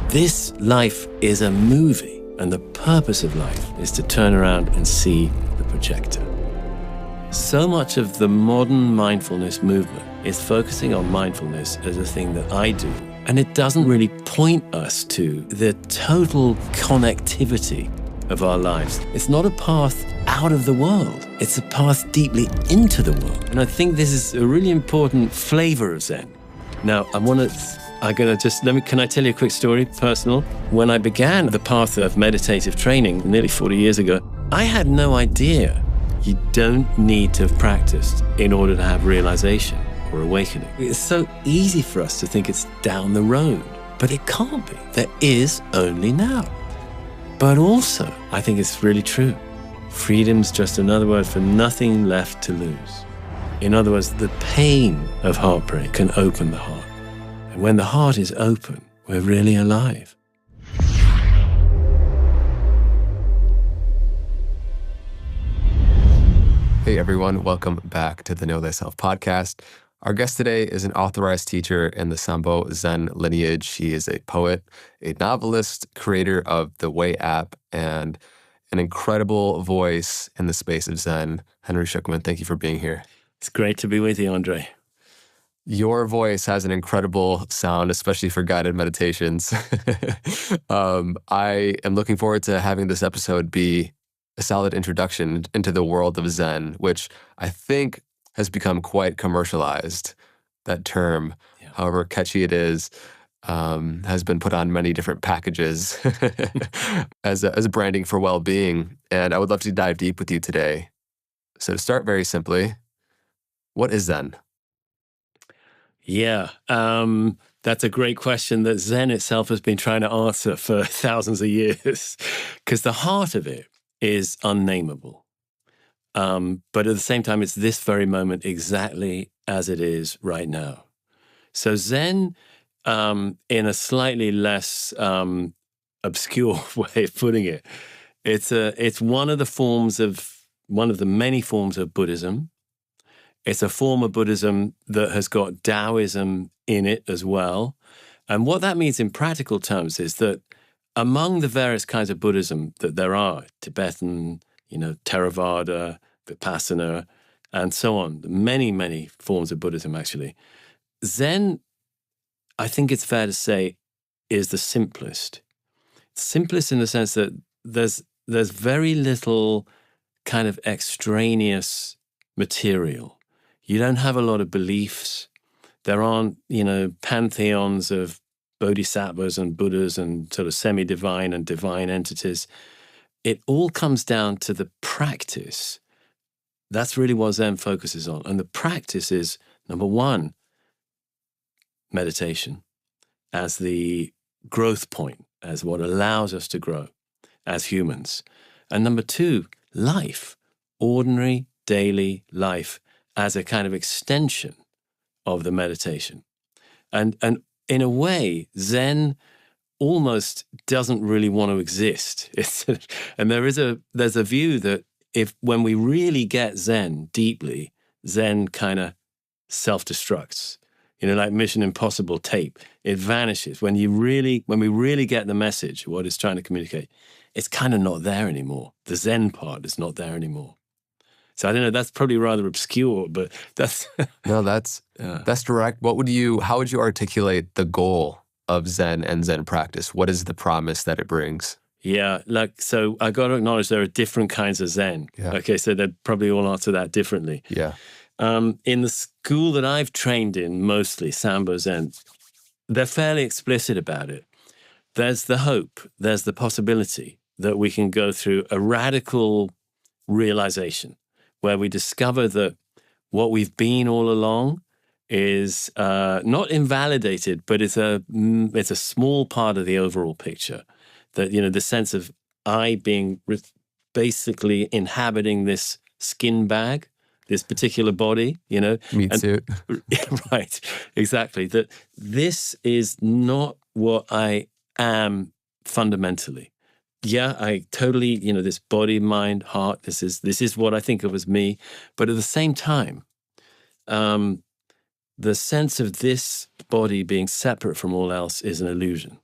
This life is a movie, and the purpose of life is to turn around and see the projector. So much of the modern mindfulness movement is focusing on mindfulness as a thing that I do, and it doesn't really point us to the total connectivity of our lives. It's not a path out of the world. It's a path deeply into the world. And I think this is a really important flavor of Zen. Now, can I tell you a quick story, personal? When I began the path of meditative training nearly 40 years ago, I had no idea you don't need to have practiced in order to have realization or awakening. It's so easy for us to think it's down the road, but it can't be. There is only now. But also, I think it's really true. Freedom's just another word for nothing left to lose. In other words, the pain of heartbreak can open the heart. And when the heart is open, we're really alive. Hey everyone, welcome back to the Know Thyself podcast. Our guest today is an authorized teacher in the Sambo Zen lineage. She is a poet, a novelist, creator of the Way app, and an incredible voice in the space of Zen. Henry 슈크만, thank you for being here. It's great to be with you, Andre. Your voice has an incredible sound, especially for guided meditations. I am looking forward to having this episode be a solid introduction into the world of Zen, which I think has become quite commercialized. That term, however catchy it is, has been put on many different packages as a branding for well-being. And I would love to dive deep with you today. So to start very simply, what is Zen? Yeah, that's a great question that Zen itself has been trying to answer for thousands of years, because the heart of it is unnameable. But at the same time, it's this very moment exactly as it is right now. So Zen, in a slightly less obscure way of putting it, it's one of the many forms of Buddhism. It's a form of Buddhism that has got Taoism in it as well. And what that means in practical terms is that among the various kinds of Buddhism that there are, Tibetan, Theravada, Vipassana, and so on, many, many forms of Buddhism actually, Zen, I think it's fair to say, is the simplest. Simplest in the sense that there's very little kind of extraneous material. You don't have a lot of beliefs. There aren't, pantheons of bodhisattvas and Buddhas and sort of semi-divine and divine entities. It all comes down to the practice. That's really what Zen focuses on. And the practice is, number one, meditation as the growth point, as what allows us to grow as humans. And number two, life, ordinary daily life, as a kind of extension of the meditation. And in a way, Zen almost doesn't really want to exist. And there's a view that when we really get Zen deeply, Zen kind of self-destructs. Like Mission Impossible tape, it vanishes. When we really get the message, what it's trying to communicate, it's kind of not there anymore. The Zen part is not there anymore. So I don't know, that's probably rather obscure, but that's... No, that's direct. How would you articulate the goal of Zen and Zen practice? What is the promise that it brings? Yeah, so I got to acknowledge there are different kinds of Zen. Yeah. Okay, so they'd probably all answer that differently. Yeah. In the school that I've trained in, mostly, Sambo Zen, they're fairly explicit about it. There's the hope, there's the possibility that we can go through a radical realization where we discover that what we've been all along is not invalidated, but it's a small part of the overall picture. That, the sense of I being basically inhabiting this skin bag, this particular body, Meat suit. Right, exactly. That this is not what I am fundamentally. Yeah, I totally, this body, mind, heart, this is what I think of as me. But at the same time, the sense of this body being separate from all else is an illusion.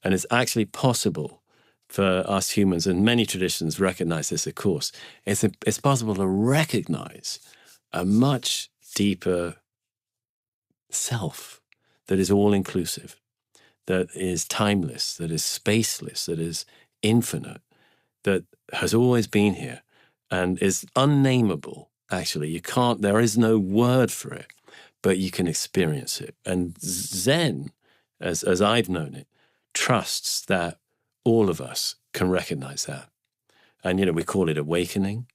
And it's actually possible for us humans, and many traditions recognize this, of course, it's possible to recognize a much deeper self that is all-inclusive, that is timeless, that is spaceless, that is infinite, that has always been here and is unnameable, actually. There is no word for it, but you can experience it. And Zen, as I've known it, trusts that all of us can recognize that. And, we call it awakening,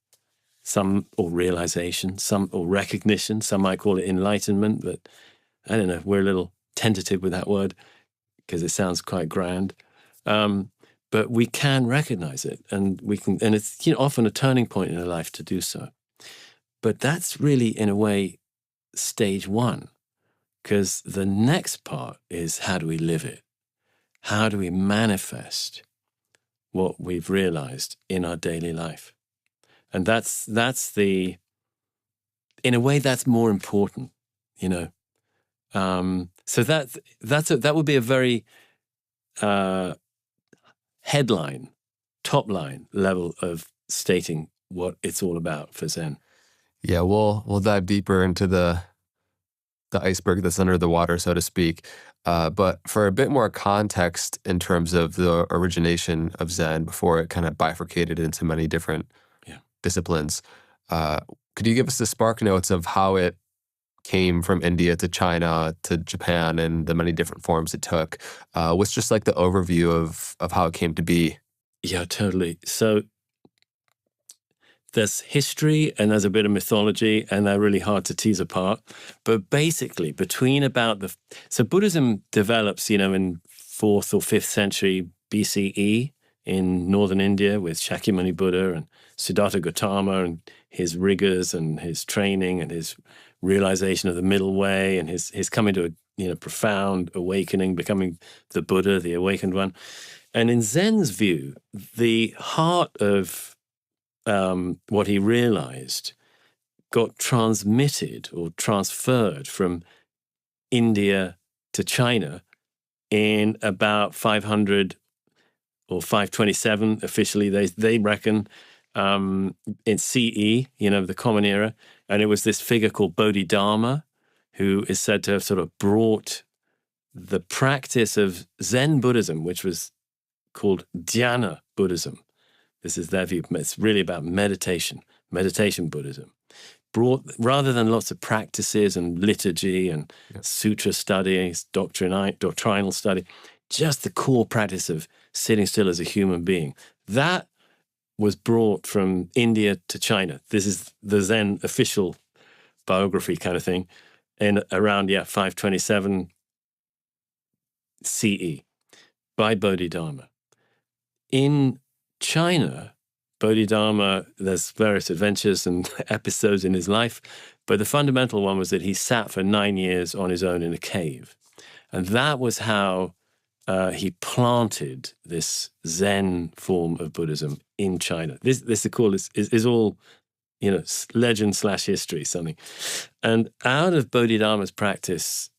or realization, or recognition. Some might call it enlightenment, but I don't know, we're a little tentative with that word because it sounds quite grand. But we can recognize it, and it's often a turning point in a life to do so. But that's really, in a way, stage one, because the next part is, how do we live it? How do we manifest what we've realized in our daily life? And that's in a way, that's more important, So that would be a very headline, top line level of stating what it's all about for Zen. Yeah, we'll dive deeper into the iceberg that's under the water, so to speak. But for a bit more context in terms of the origination of Zen before it kind of bifurcated into many different disciplines, could you give us the spark notes of how it came from India to China to Japan and the many different forms it took? What's just like the overview of how it came to be? Yeah, totally. So there's history and there's a bit of mythology, and they're really hard to tease apart. But basically, so Buddhism develops, in 4th or 5th century BCE in northern India with Shakyamuni Buddha and Siddhartha Gautama and his rigors and his training and his realization of the middle way and his coming to a profound awakening, becoming the Buddha, the awakened one. And in Zen's view, the heart of what he realized got transmitted or transferred from India to China in about 500 or 527 officially, they reckon, in CE, the Common Era. And it was this figure called Bodhidharma, who is said to have sort of brought the practice of Zen Buddhism, which was called Dhyana Buddhism. This is their view. It's really about meditation Buddhism. Rather than lots of practices and liturgy and sutra study, doctrinal study, just the core practice of sitting still as a human being. That was brought from India to China. This is the Zen official biography kind of thing, in around 527 CE by Bodhidharma. In China, Bodhidharma, there's various adventures and episodes in his life, but the fundamental one was that he sat for 9 years on his own in a cave. And that was how he planted this Zen form of Buddhism in China. This is all, legend/history, something. And out of Bodhidharma's practice,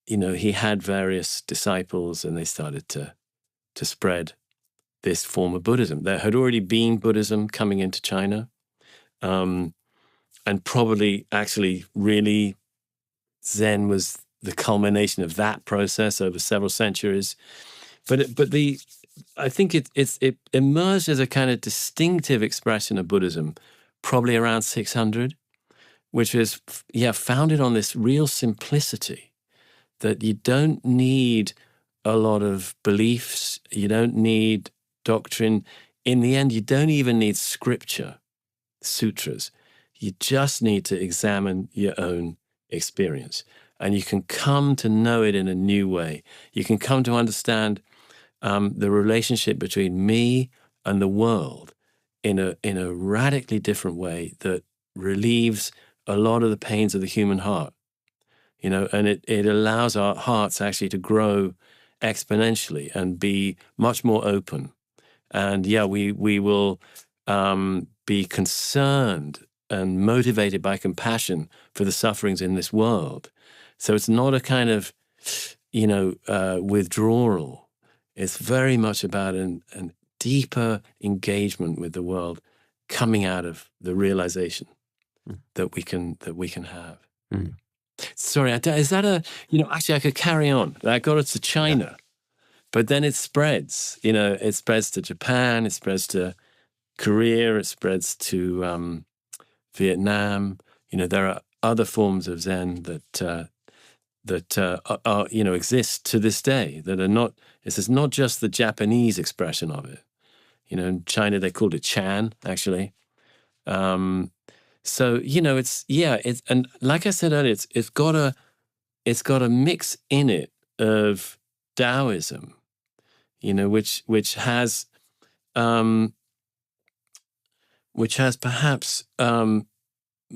he had various disciples, and they started to spread this form of Buddhism. There had already been Buddhism coming into China, and probably actually really Zen was the culmination of that process over several centuries. But I think it emerged as a kind of distinctive expression of Buddhism probably around 600, which is founded on this real simplicity that you don't need a lot of beliefs, you don't need doctrine. In the end, you don't even need scripture, sutras. You just need to examine your own experience. And you can come to know it in a new way. You can come to understand the relationship between me and the world in a radically different way that relieves a lot of the pains of the human heart. And it allows our hearts actually to grow exponentially and be much more open. And we will be concerned and motivated by compassion for the sufferings in this world. So it's not a kind of, withdrawal. It's very much about an deeper engagement with the world coming out of the realization that we can have. Mm. Sorry, is that actually I could carry on. I got it to China, but then it spreads. It spreads to Japan, it spreads to Korea, it spreads to Vietnam. There are other forms of Zen that exist to this day that are not. This is not just the Japanese expression of it. In China they called it Chan, actually. So it's and like I said earlier, it's got a mix in it of Taoism, which has perhaps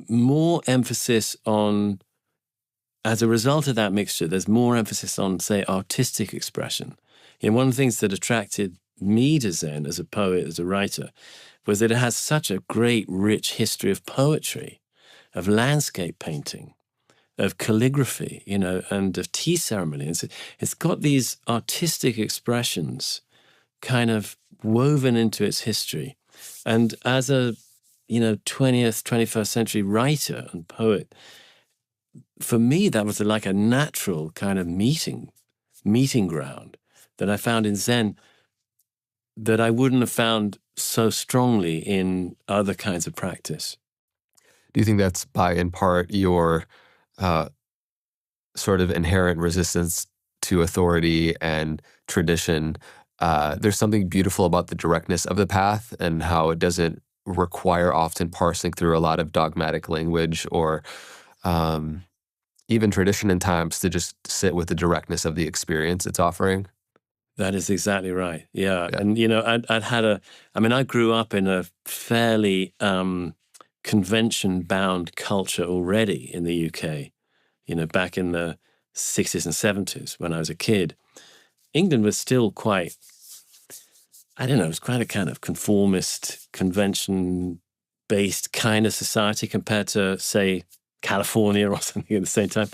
more emphasis on. As a result of that mixture, there's more emphasis on, say, artistic expression. One of the things that attracted me to Zen as a poet, as a writer, was that it has such a great, rich history of poetry, of landscape painting, of calligraphy, and of tea ceremony. It's got these artistic expressions kind of woven into its history. And as a, 20th, 21st century writer and poet, for me, that was like a natural kind of meeting ground that I found in Zen that I wouldn't have found so strongly in other kinds of practice. Do you think that's by, in part, your sort of inherent resistance to authority and tradition? There's something beautiful about the directness of the path and how it doesn't require often parsing through a lot of dogmatic language or even tradition in times to just sit with the directness of the experience it's offering. That is exactly right. Yeah. And, I grew up in a fairly convention-bound culture already in the UK, back in the 60s and 70s when I was a kid. England was still quite, it was quite a kind of conformist, convention-based kind of society compared to, say, California or something at the same time.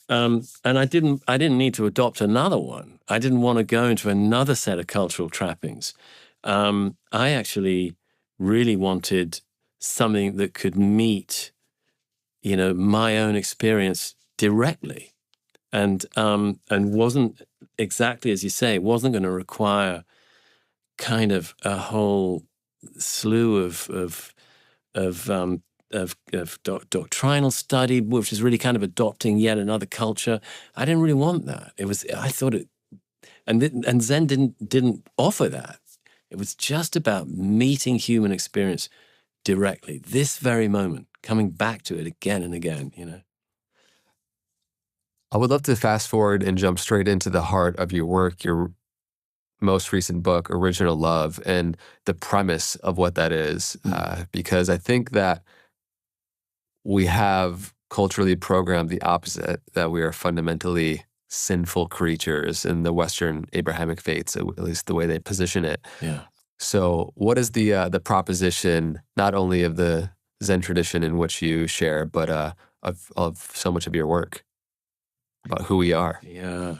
And I didn't need to adopt another one. I didn't want to go into another set of cultural trappings. I actually really wanted something that could meet, my own experience directly, and wasn't exactly as you say. It wasn't going to require kind of a whole slew of doctrinal study, which is really kind of adopting yet another culture. I didn't really want that. I thought it, and Zen didn't offer that. It was just about meeting human experience directly, this very moment, coming back to it again and again, I would love to fast forward and jump straight into the heart of your work, your most recent book, Original Love, and the premise of what that is, because I think that we have culturally programmed the opposite, that we are fundamentally sinful creatures in the Western Abrahamic faiths, at least the way they position it. Yeah. So what is the proposition, not only of the Zen tradition in which you share, but of so much of your work about who we are? Yeah.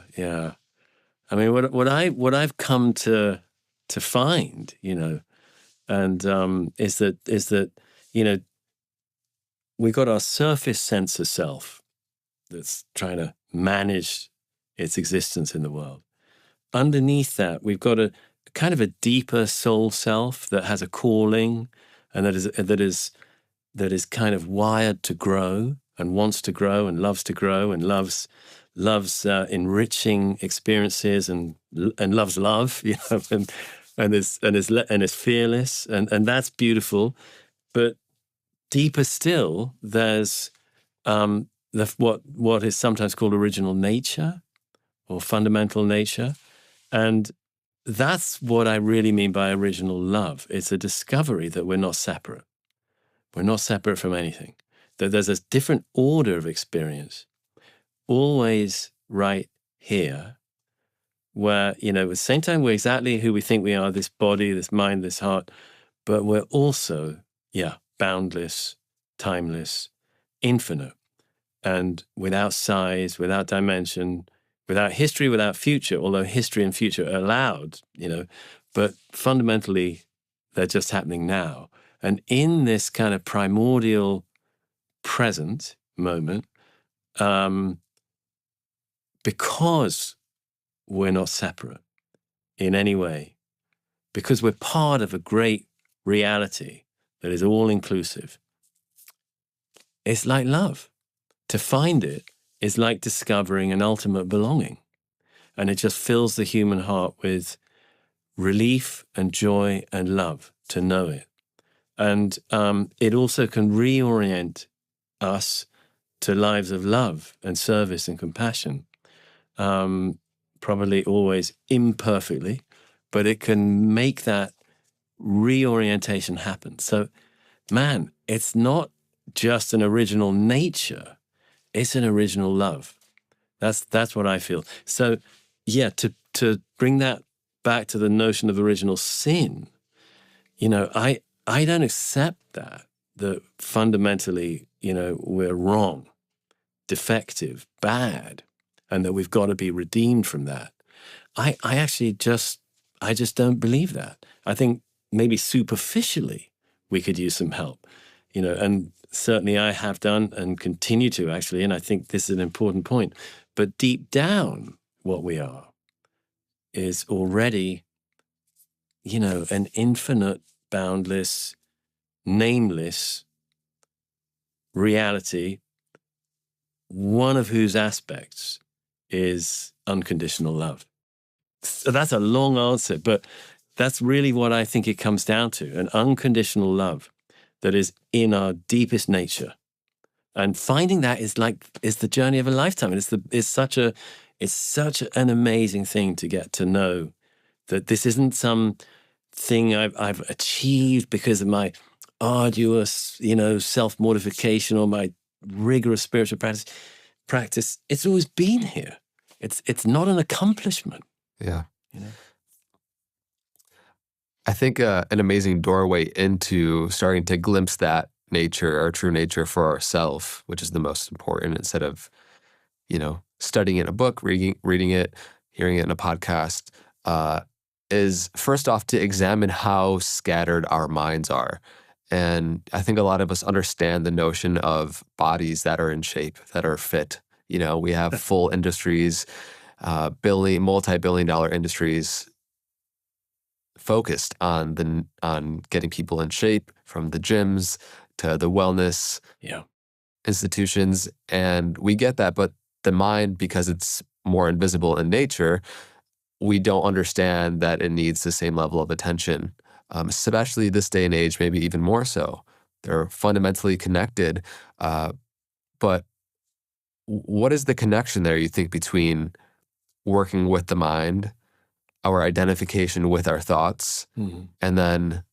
I mean, what I've come to find, and is that we got our surface sense of self that's trying to manage its existence in the world. Underneath that, we've got a kind of a deeper soul self that has a calling, and that is kind of wired to grow and wants to grow and loves to grow and loves enriching experiences and loves love, and is fearless, and that's beautiful. But deeper still, there's what is sometimes called original nature or fundamental nature, and that's what I really mean by original love. It's a discovery that we're not separate. We're not separate from anything. That there's a different order of experience, always right here, where, at the same time, we're exactly who we think we are, this body, this mind, this heart, but we're also, boundless, timeless, infinite, and without size, without dimension, without history, without future, although history and future are allowed, but fundamentally they're just happening now. And in this kind of primordial present moment, because we're not separate in any way, because we're part of a great reality that is all-inclusive, it's like love. To find it is like discovering an ultimate belonging. And it just fills the human heart with relief and joy and love to know it. And it also can reorient us to lives of love and service and compassion. Probably always imperfectly, but it can make that reorientation happen. So, man, it's not just an original nature, it's an original love. That's what I feel. So, yeah, to bring that back to the notion of original sin, I don't accept that fundamentally, we're wrong, defective, bad, and that we've got to be redeemed from that. I actually just don't believe that. I think maybe superficially we could use some help, and certainly I have done and continue to actually, and I think this is an important point. But deep down, what we are is already, an infinite, boundless, nameless reality, one of whose aspects is unconditional love. So that's a long answer, but that's really what I think it comes down to, an unconditional love that is in our deepest nature. And finding that is the journey of a lifetime. It's such an amazing thing to get to know that this isn't some thing I've achieved because of my arduous, self-mortification or my rigorous spiritual practice. It's always been here. It's not an accomplishment. Yeah. I think an amazing doorway into starting to glimpse that nature, our true nature for ourselves, which is the most important, instead of, studying in a book, reading it, hearing it in a podcast, is first off to examine how scattered our minds are. And I think a lot of us understand the notion of bodies that are in shape, that are fit. We have full industries, multi-billion-dollar industries focused on getting people in shape, from the gyms to the wellness institutions. And we get that, but the mind, because it's more invisible in nature, we don't understand that it needs the same level of attention, especially this day and age, maybe even more so. They're fundamentally connected. But what is the connection there, you think, between working with the mind, our identification with our thoughts, and then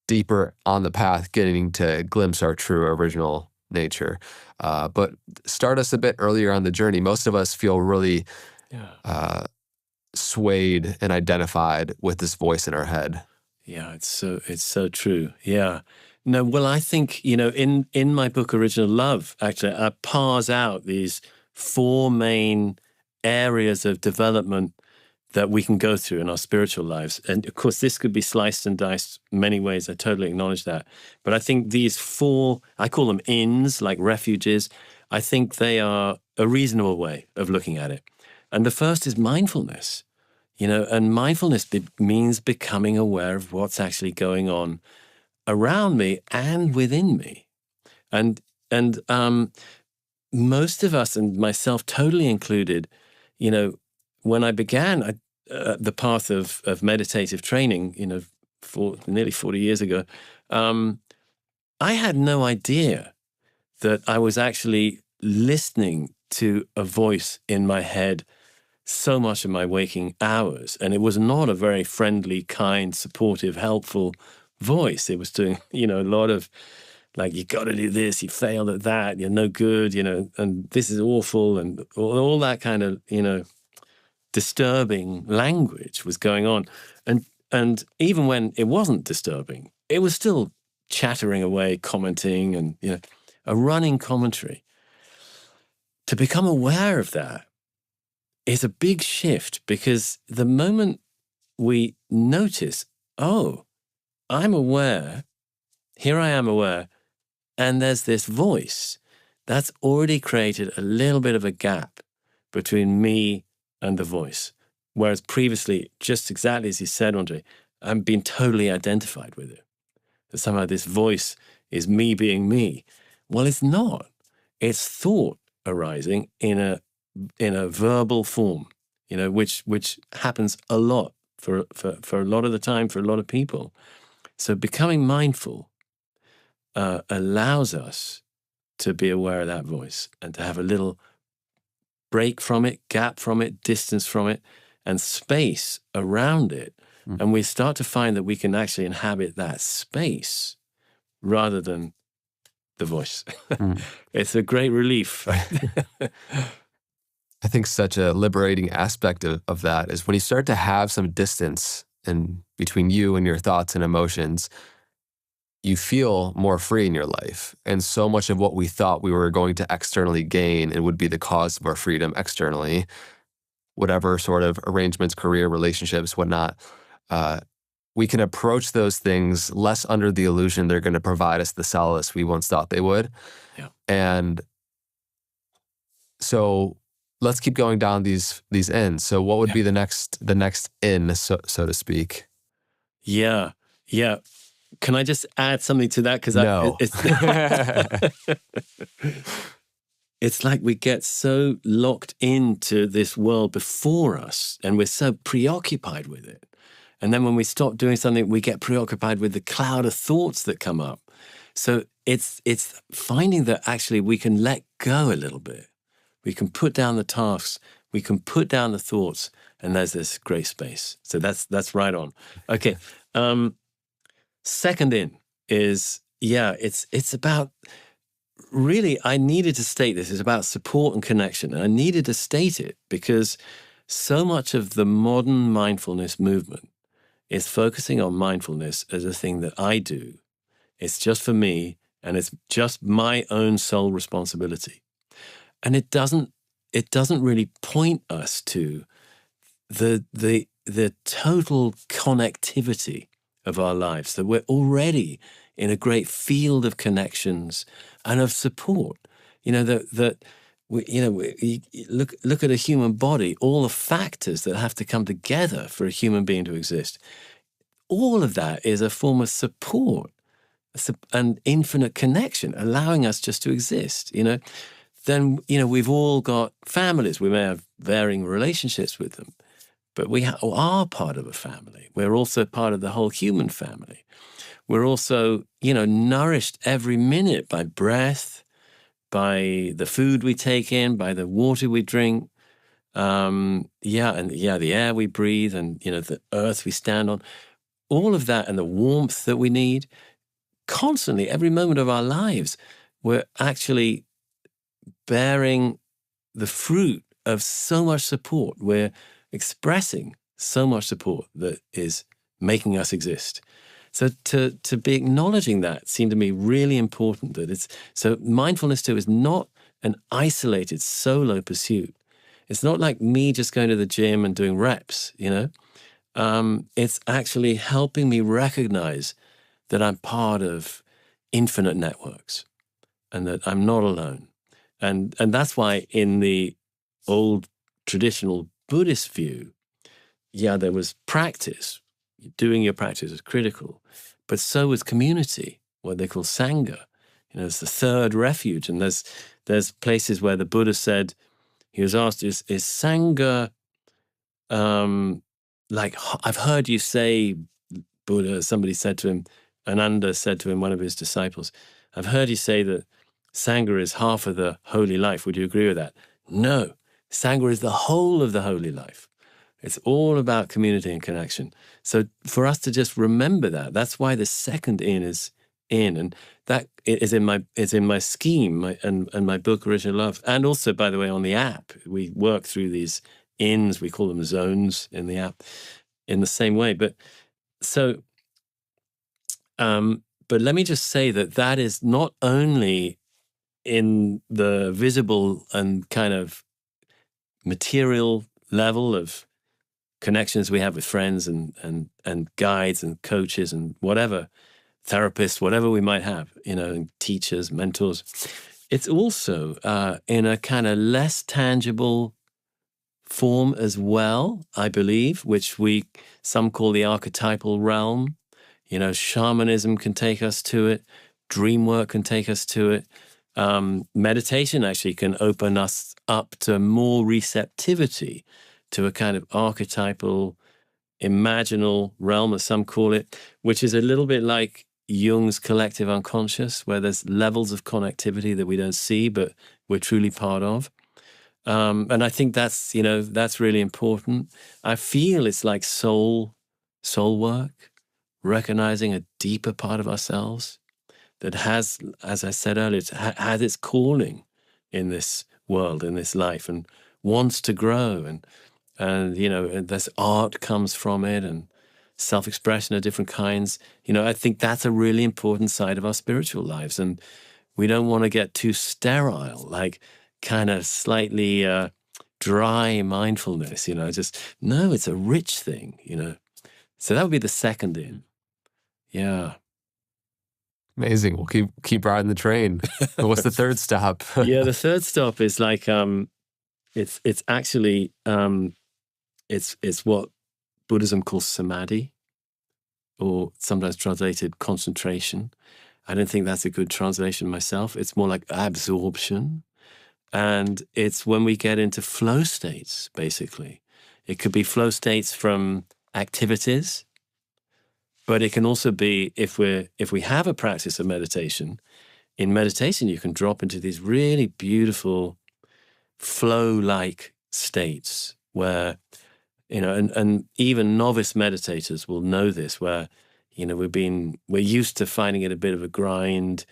deeper on the path, getting to glimpse our true original nature? But start us a bit earlier on the journey. Most of us feel really swayed and identified with this voice in our head. Yeah, it's so true. Yeah. No, well, I think, in my book, Original Love, actually, I parse out these 4 main areas of development that we can go through in our spiritual lives. And of course, this could be sliced and diced many ways. I totally acknowledge that. But I think these 4, I call them inns, like refuges. I think they are a reasonable way of looking at it. And the first is mindfulness, and mindfulness means becoming aware of what's actually going on around me and within me. And most of us, and myself totally included, when I began the path of meditative training, nearly 40 years ago, I had no idea that I was actually listening to a voice in my head so much of my waking hours. And it was not a very friendly, kind, supportive, helpful voice. It was doing, a lot of like, you got to do this, you failed at that, you're no good, and this is awful, and all that kind of, disturbing language was going on. And even when it wasn't disturbing, it was still chattering away, commenting, and, a running commentary. To become aware of that is a big shift, because the moment we notice, oh, I'm aware, here I am aware, and there's this voice, that's already created a little bit of a gap between me and the voice. Whereas previously, just exactly as you said, Andre, I've been totally identified with it. That somehow this voice is me being me. Well, it's not. It's thought arising in a verbal form, which happens a lot for a lot of the time for a lot of people. So becoming mindful allows us to be aware of that voice and to have a little break from it, gap from it, distance from it, and space around it. And we start to find that we can actually inhabit that space rather than the voice. It's a great relief. I think such a liberating aspect of that is when you start to have some distance in between you and your thoughts and emotions, you feel more free in your life. And so much of what we thought we were going to externally gain and would be the cause of our freedom externally, whatever sort of arrangements, career, relationships, whatnot, we can approach those things less under the illusion they're going to provide us the solace we once thought they would. Yeah. And so let's keep going down these ends. So what would be the next in, so to speak? Yeah. Can I just add something to that? Because no. It's like we get so locked into this world before us, and we're so preoccupied with it. And then when we stop doing something, we get preoccupied with the cloud of thoughts that come up. So it's finding that actually we can let go a little bit. We can put down the tasks, we can put down the thoughts, and there's this great space. So that's right on. Okay. Second in is, it's about, really, I needed to state this. It's about support and connection. And I needed to state it because so much of the modern mindfulness movement is focusing on mindfulness as a thing that I do. It's just for me, and it's just my own sole responsibility. And it doesn't really point us to the total connectivity of our lives, that we're already in a great field of connections and of support. That we look at a human body, all the factors that have to come together for a human being to exist. All of that is a form of support and infinite connection, allowing us just to exist. Then we've all got families. We may have varying relationships with them, but we are part of a family. We're also part of the whole human family. We're also, nourished every minute by breath, by the food we take in, by the water we drink, the air we breathe, and the earth we stand on. All of that, and the warmth that we need, constantly, every moment of our lives, we're actually bearing the fruit of so much support. We're expressing so much support that is making us exist. So to be acknowledging that seemed to me really important. So mindfulness too is not an isolated solo pursuit. It's not like me just going to the gym and doing reps, It's actually helping me recognize that I'm part of infinite networks and that I'm not alone. And that's why in the old traditional Buddhist view, there was practice. Doing your practice is critical. But so was community, what they call Sangha. It's the third refuge. And there's places where the Buddha said, he was asked, is Sangha, like, I've heard you say, Buddha, somebody said to him, Ananda said to him, one of his disciples, I've heard you say that Sangha is half of the holy life. Would you agree with that? No, Sangha is the whole of the holy life. It's all about community and connection. So for us to just remember that's why the second in is in, and that is in my scheme and my book Original Love, and also, by the way, on the app we work through these ins. We call them zones in the app, in the same way. But let me just say that is not only in the visible and kind of material level of connections we have with friends and guides and coaches and whatever, therapists, whatever we might have, and teachers, mentors. It's also in a kind of less tangible form as well, I believe, which some call the archetypal realm. Shamanism can take us to it. Dream work can take us to it. Meditation actually can open us up to more receptivity to a kind of archetypal, imaginal realm, as some call it, which is a little bit like Jung's collective unconscious, where there's levels of connectivity that we don't see, but we're truly part of. And I think that's really important. I feel it's like soul work, recognizing a deeper part of ourselves that has, as I said earlier, has its calling in this world, in this life, and wants to grow. And this art comes from it, and self-expression of different kinds. I think that's a really important side of our spiritual lives. And we don't want to get too sterile, like kind of slightly dry mindfulness, no, it's a rich thing, So that would be the second in. Yeah. Amazing. We'll keep riding the train. What's the third stop? Yeah, the third stop is like it's actually it's what Buddhism calls samadhi, or sometimes translated concentration. I don't think that's a good translation myself. It's more like absorption. And it's when we get into flow states, basically. It could be flow states from activities, but it can also be if we have a practice of meditation. In meditation, you can drop into these really beautiful flow-like states where, and even novice meditators will know this, where, we're used to finding it a bit of a grind,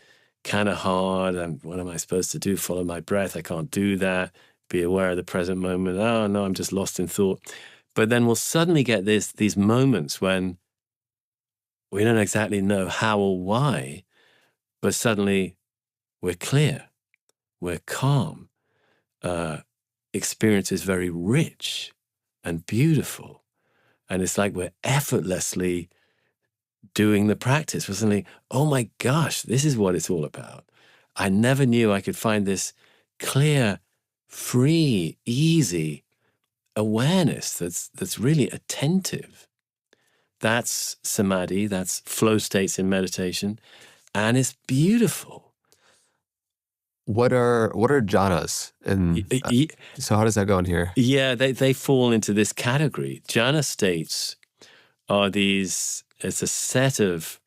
kind of hard. And what am I supposed to do? Follow my breath. I can't do that. Be aware of the present moment. Oh no, I'm just lost in thought. But then we'll suddenly get these moments when we don't exactly know how or why, but suddenly we're clear, we're calm. Experience is very rich and beautiful. And it's like we're effortlessly doing the practice. We're suddenly, oh my gosh, this is what it's all about. I never knew I could find this clear, free, easy awareness that's really attentive. That's samadhi, that's flow states in meditation, and it's beautiful. What are jhanas? And so how does that go in here? Yeah, they fall into this category. Jhana states are it's a set of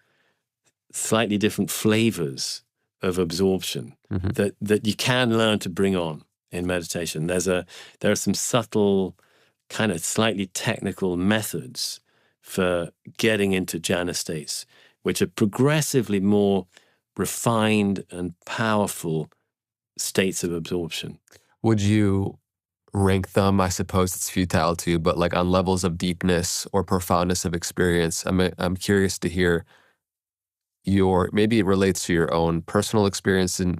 slightly different flavors of absorption that you can learn to bring on in meditation. There are some subtle, kind of slightly technical methods for getting into jhana states, which are progressively more refined and powerful states of absorption. Would you rank them? I suppose it's futile to, but like on levels of deepness or profoundness of experience. I'm curious to hear maybe it relates to your own personal experience in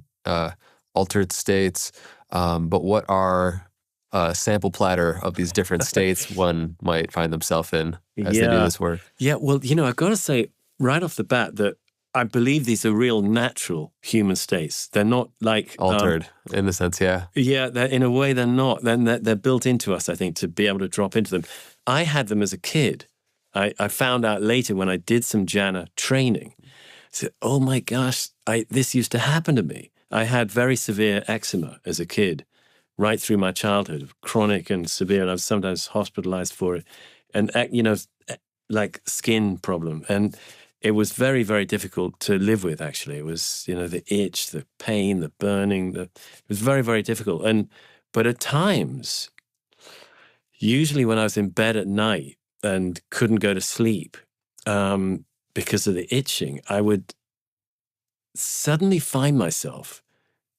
altered states, but what are a sample platter of these different states one might find themselves in as they do this work? Yeah, well, I've got to say right off the bat that I believe these are real natural human states. They're not like altered in the sense, yeah. Yeah, in a way they're not. Then they're built into us, I think, to be able to drop into them. I had them as a kid. I found out later when I did some jhana training. I said, oh my gosh, this used to happen to me. I had very severe eczema as a kid, right through my childhood, chronic and severe, and I was sometimes hospitalized for it. And, like skin problem. And it was very, very difficult to live with, actually. It was, the itch, the pain, the burning. It was very, very difficult. But at times, usually when I was in bed at night and couldn't go to sleep because of the itching, I would suddenly find myself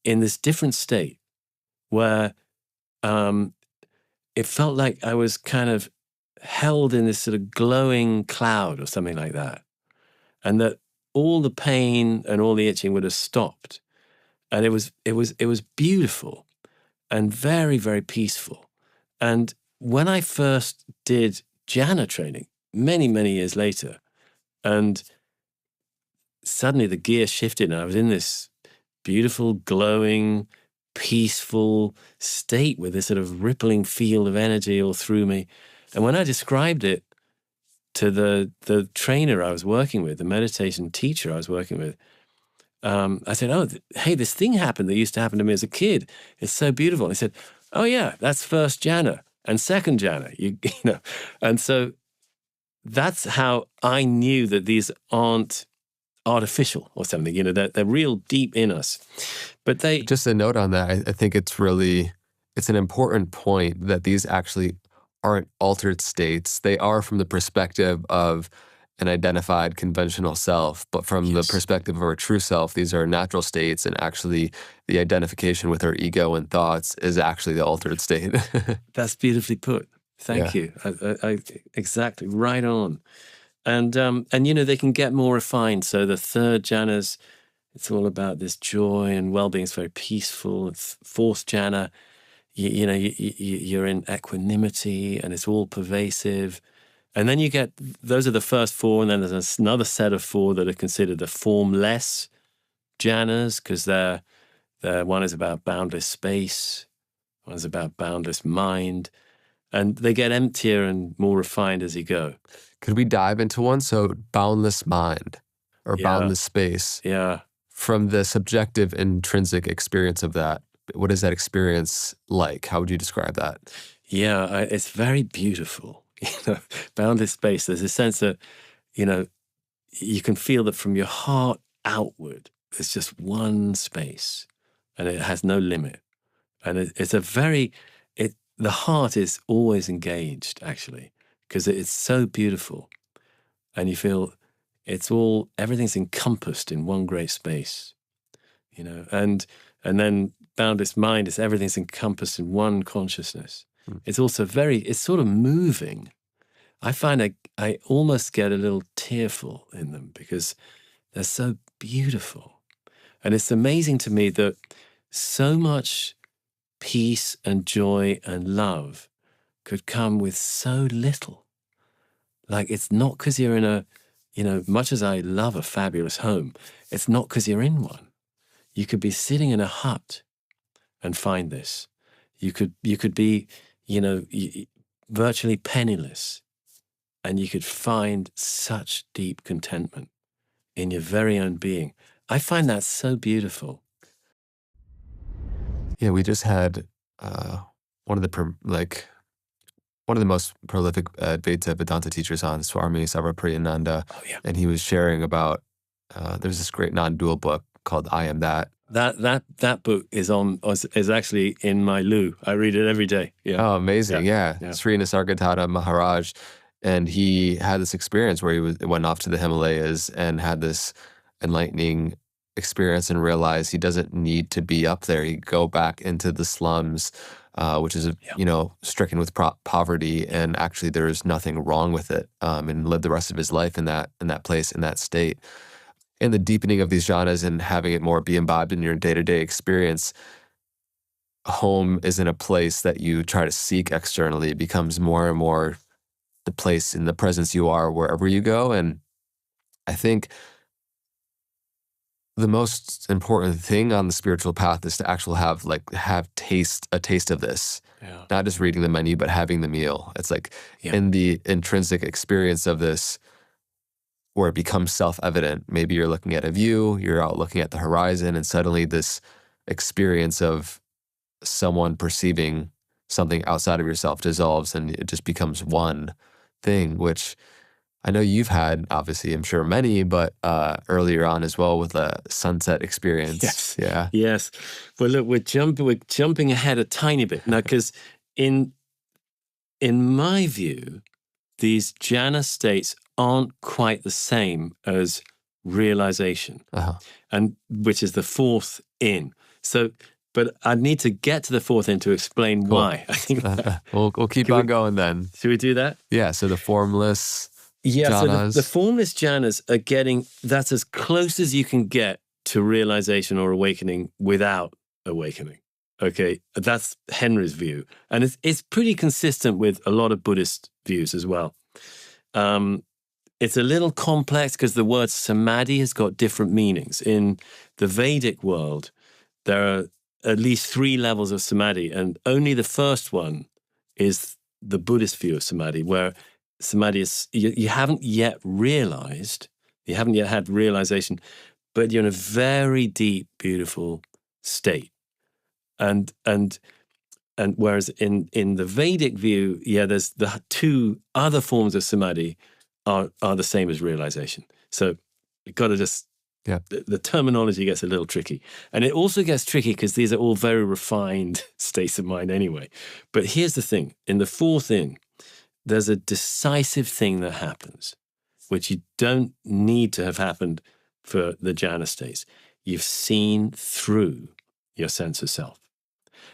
in this different state where it felt like I was kind of held in this sort of glowing cloud or something like that. And that all the pain and all the itching would have stopped. And it was beautiful and very, very peaceful. And when I first did jhana training many, many years later, and suddenly the gear shifted and I was in this beautiful, glowing, peaceful state with this sort of rippling field of energy all through me. And when I described it to the trainer I was working with, the meditation teacher I was working with, I said, "Oh, hey, this thing happened that used to happen to me as a kid. It's so beautiful." And he said, "Oh yeah, that's first jhana and second jhana." You know, and so that's how I knew that these aren't artificial or something. You know, they're real deep in us. But they Just a note on that, I think it's an important point that these actually aren't altered states. They are from the perspective of an identified conventional self, but from the perspective of our true self, these are natural states, and actually the identification with our ego and thoughts is actually the altered state. That's beautifully put. Thank you. I exactly right on. And you know, they can get more refined. So the third jhanas, it's all about this joy and well-being. It's very peaceful. It's fourth jhana, you know, you're in equanimity and it's all pervasive. And then you get, those are the first four, and then there's another set of four that are considered the formless jhanas, because one is about boundless space, one is about boundless mind, and they get emptier and more refined as you go. Could we dive into one? So boundless mind or boundless space. Yeah. From the subjective intrinsic experience of that, what is that experience like? How would you describe that? Yeah, it's very beautiful. You know, boundless space. There's a sense that, you know, you can feel that from your heart outward, there's just one space, and it has no limit. And the heart is always engaged, actually, because it's so beautiful, and you feel everything's encompassed in one great space, you know. And then boundless mind is everything's encompassed in one consciousness. It's also it's sort of moving. I find I almost get a little tearful in them because they're so beautiful. And it's amazing to me that so much peace and joy and love could come with so little. Like, it's not because you're in much as I love a fabulous home, it's not because you're in one. You could be sitting in a hut and find this. You could be, virtually penniless, and you could find such deep contentment in your very own being. I find that so beautiful. Yeah, we just had one of the most prolific Advaita Vedanta teachers on, Swami Sarvapriyananda. Oh yeah, and he was sharing about there's this great non-dual book called I Am That. That book is actually in my loo. I read it every day. Yeah. Oh, amazing! Yeah. Sri Nisargadatta Maharaj, and he had this experience where he went off to the Himalayas and had this enlightening experience and realized he doesn't need to be up there. He could go back into the slums, which is stricken with poverty, and actually there is nothing wrong with it, and live the rest of his life in that place, in that state. And the deepening of these jhanas and having it more be imbibed in your day-to-day experience, home isn't a place that you try to seek externally. It becomes more and more the place in the presence you are wherever you go. And I think the most important thing on the spiritual path is to actually have a taste of this. Yeah. Not just reading the menu, but having the meal. It's in the intrinsic experience of this, where it becomes self-evident. Maybe you're looking at a view, you're out looking at the horizon, and suddenly this experience of someone perceiving something outside of yourself dissolves, and it just becomes one thing, which I know you've had, obviously, I'm sure many, but earlier on as well with the sunset experience. Yes. Yeah. Yes. Well, look, we're jumping ahead a tiny bit now, because in my view, these jhana states aren't quite the same as realization, and which is the fourth in. So, but I need to get to the fourth in to explain why. I think we'll keep on going then. Should we do that? Yeah. So the formless jhanas. So the formless jhanas are that's as close as you can get to realization or awakening without awakening. Okay, that's Henry's view. And it's pretty consistent with a lot of Buddhist views as well. It's a little complex because the word samadhi has got different meanings. In the Vedic world, there are at least 3 levels of samadhi, and only the first one is the Buddhist view of samadhi, where samadhi is, you haven't yet realized, you haven't yet had realization, but you're in a very deep, beautiful state. And whereas in the Vedic view, there's the 2 other forms of samadhi are the same as realization. So you've got to just, the terminology gets a little tricky. And it also gets tricky because these are all very refined states of mind anyway. But here's the thing. In the 4th yin, there's a decisive thing that happens, which you don't need to have happened for the jhana states. You've seen through your sense of self.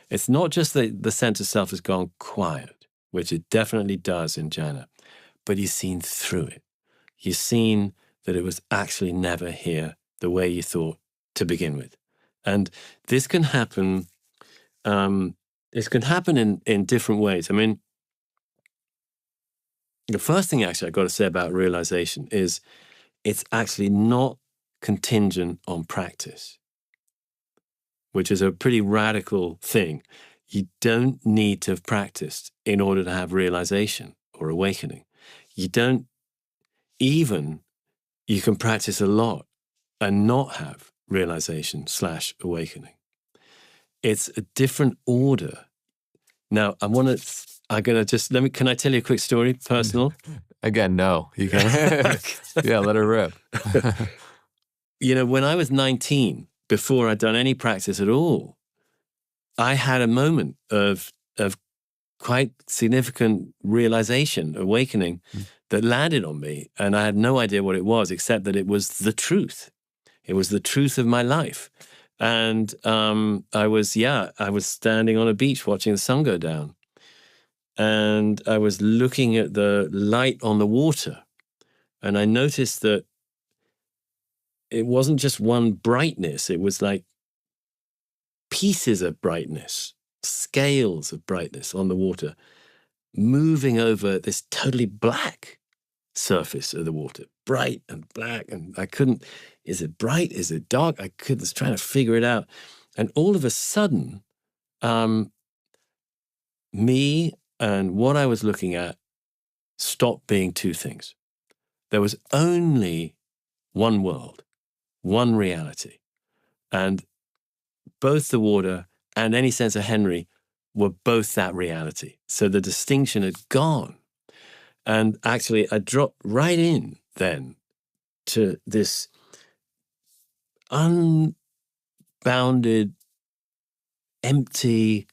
It's not just that the sense of self has gone quiet, which it definitely does in jhana, but you've seen through it. You've seen that it was actually never here the way you thought to begin with. And this can happen, in different ways. I mean, the first thing actually I've got to say about realization is it's actually not contingent on practice, which is a pretty radical thing. You don't need to have practiced in order to have realization or awakening. You don't even, you can practice a lot and not have realization / awakening. It's a different order. Now, can I tell you a quick story, personal? Again, no. You can. Let her rip. When I was 19, before I'd done any practice at all, I had a moment of quite significant realization, awakening, that landed on me. And I had no idea what it was, except that it was the truth. It was the truth of my life. And I was standing on a beach watching the sun go down. And I was looking at the light on the water. And I noticed that it wasn't just one brightness. It was like pieces of brightness, scales of brightness on the water, moving over this totally black surface of the water, bright and black. And I couldn't, is it bright? Is it dark? I was trying to figure it out. And all of a sudden, me and what I was looking at stopped being 2 things. There was only one world, one reality. And both the water and any sense of Henry were both that reality. So the distinction had gone. And actually, I dropped right in then to this unbounded, empty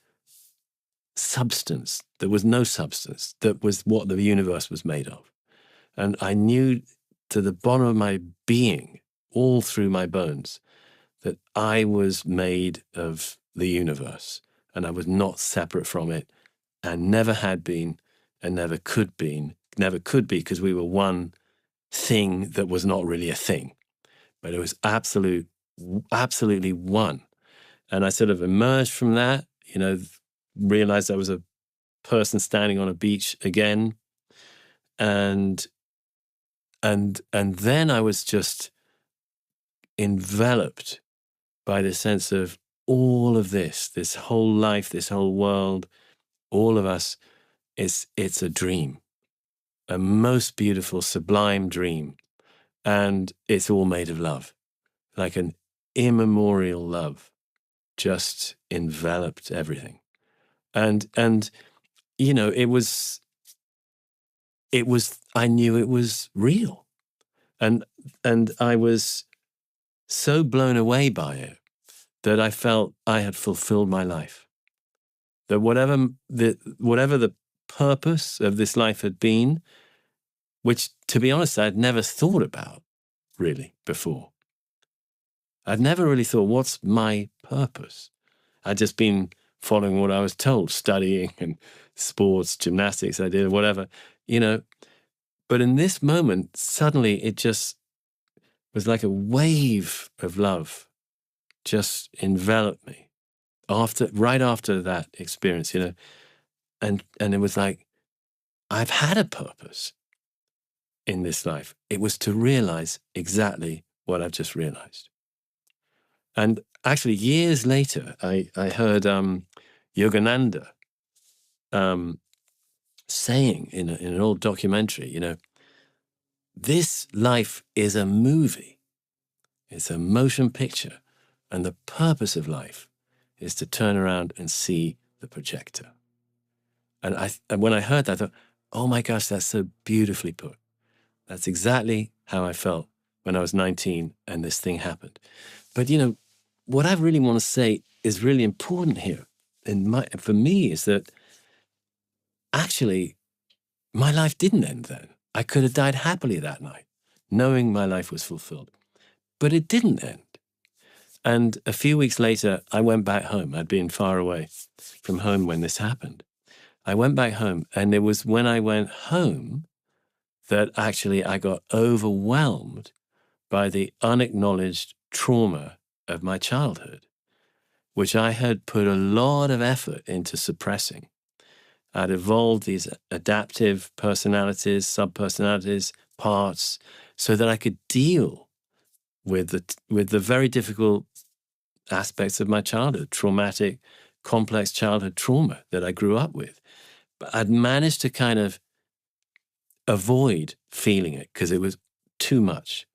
substance. There was no substance. That was what the universe was made of. And I knew to the bottom of my being, all through my bones, that I was made of the universe and I was not separate from it and never had been and never could be because we were one thing that was not really a thing. But it was absolutely one. And I sort of emerged from that, realized I was a person standing on a beach again. And then I was just enveloped by the sense of all of this whole life, this whole world, all of us, it's a dream, a most beautiful, sublime dream. And it's all made of love, like an immemorial love, just enveloped everything. And it was, I knew it was real. And I was so blown away by it that I felt I had fulfilled my life. That whatever the purpose of this life had been, which, to be honest, I'd never thought about really before. I'd never really thought, what's my purpose? I'd just been following what I was told, studying and sports, gymnastics, I did whatever, But in this moment, suddenly it just was like a wave of love just enveloped me. right after that experience, and it was like, I've had a purpose in this life. It was to realize exactly what I've just realized. And actually, years later, I heard Yogananda saying in an old documentary, this life is a movie. It's a motion picture. And the purpose of life is to turn around and see the projector. And when I heard that, I thought, oh my gosh, that's so beautifully put. That's exactly how I felt when I was 19 and this thing happened. But, what I really want to say is really important here for me is that actually my life didn't end then. I could have died happily that night, knowing my life was fulfilled. But it didn't end. And a few weeks later, I went back home. I'd been far away from home when this happened. I went back home, and it was when I went home that actually I got overwhelmed by the unacknowledged trauma of my childhood, which I had put a lot of effort into suppressing. I'd evolved these adaptive personalities, subpersonalities, parts, so that I could deal with the very difficult aspects of my childhood, traumatic, complex childhood trauma that I grew up with. But I'd managed to kind of avoid feeling it because it was too much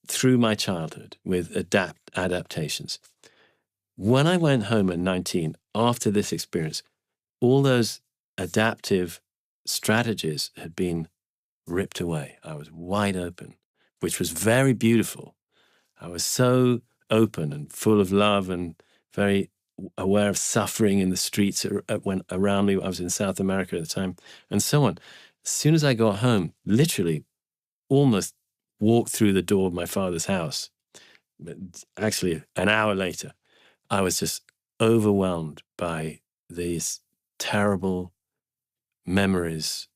through my childhood with adaptations. When I went home at 19, after this experience, all those adaptive strategies had been ripped away. I was wide open, which was very beautiful. I was so open and full of love and very aware of suffering in the streets when around me. I was in South America at the time, and so on. As soon as I got home, literally almost walked through the door of my father's house. But actually, an hour later, I was just overwhelmed by these terrible memories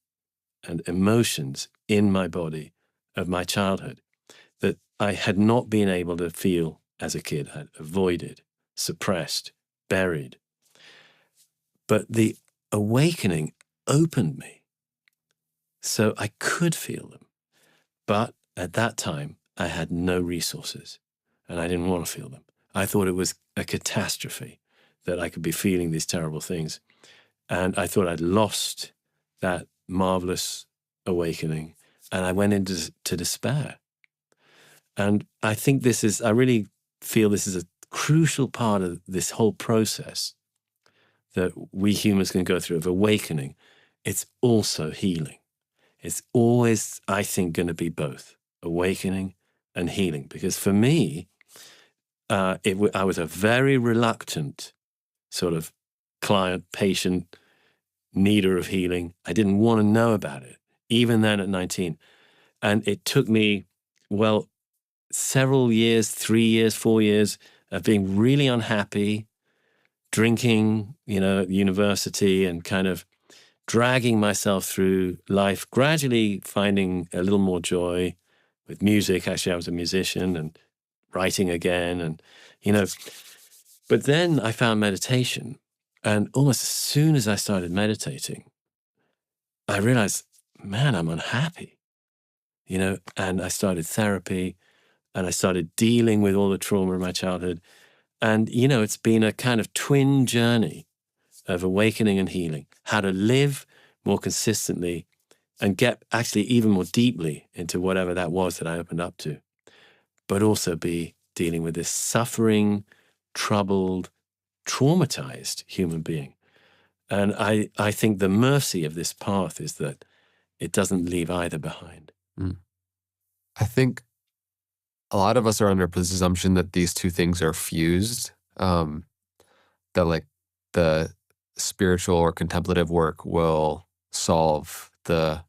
and emotions in my body of my childhood that I had not been able to feel as a kid. I'd avoided, suppressed, buried. But the awakening opened me so I could feel them. But at that time, I had no resources and I didn't want to feel them. I thought it was a catastrophe that I could be feeling these terrible things. And I thought I'd lost that marvelous awakening, and I went into despair. And I think I really feel this is a crucial part of this whole process that we humans can go through of awakening. It's also healing. It's always, I think, going to be both awakening and healing. Because for me, I was a very reluctant sort of client, patient, needer of healing. I didn't want to know about it, even then at 19. And it took me, several years, 3 years, 4 years of being really unhappy, drinking, at university and kind of dragging myself through life, gradually finding a little more joy with music. Actually, I was a musician and writing again. And, but then I found meditation. And almost as soon as I started meditating, I realized, man, I'm unhappy, and I started therapy and I started dealing with all the trauma of my childhood. And, it's been a kind of twin journey of awakening and healing, how to live more consistently and get actually even more deeply into whatever that was that I opened up to, but also be dealing with this suffering, troubled, traumatized human being. And I think the mercy of this path is that it doesn't leave either behind. Mm. I think a lot of us are under presumption that these two things are fused, that like the spiritual or contemplative work will solve the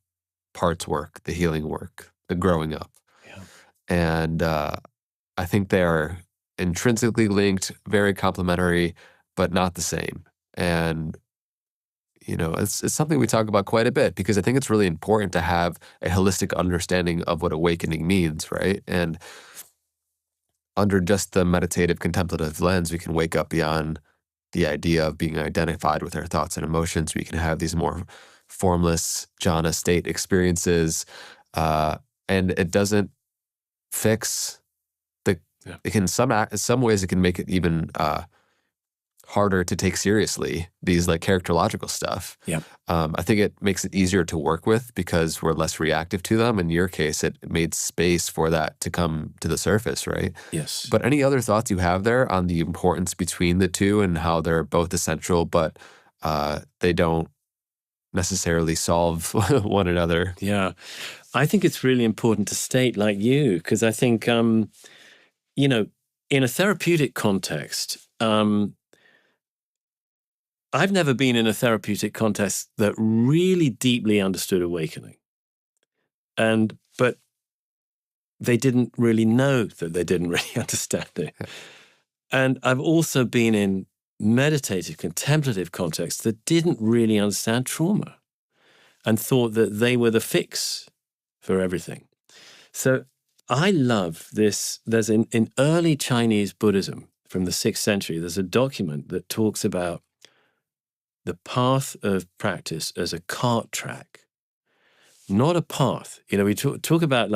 parts work, the healing work, the growing up. Yeah. And I think they are intrinsically linked, very complementary, but not the same. And it's something we talk about quite a bit because I think it's really important to have a holistic understanding of what awakening means, right? And under just the meditative contemplative lens, we can wake up beyond the idea of being identified with our thoughts and emotions. We can have these more formless jhana state experiences, and it doesn't fix the. Yeah. It can some ways it can make it even harder to take seriously, these like characterological stuff. Yeah. I think it makes it easier to work with because we're less reactive to them. In your case, it made space for that to come to the surface, right? Yes. But any other thoughts you have there on the importance between the two and how they're both essential, but they don't necessarily solve one another? Yeah. I think it's really important to state, like you, because I think, you know, in a therapeutic context, I've never been in a therapeutic context that really deeply understood awakening. But they didn't really know that they didn't really understand it. And I've also been in meditative, contemplative contexts that didn't really understand trauma and thought that they were the fix for everything. So I love this. There's in early Chinese Buddhism from the 6th century, there's a document that talks about the path of practice as a cart track, not a path. You know, we talk about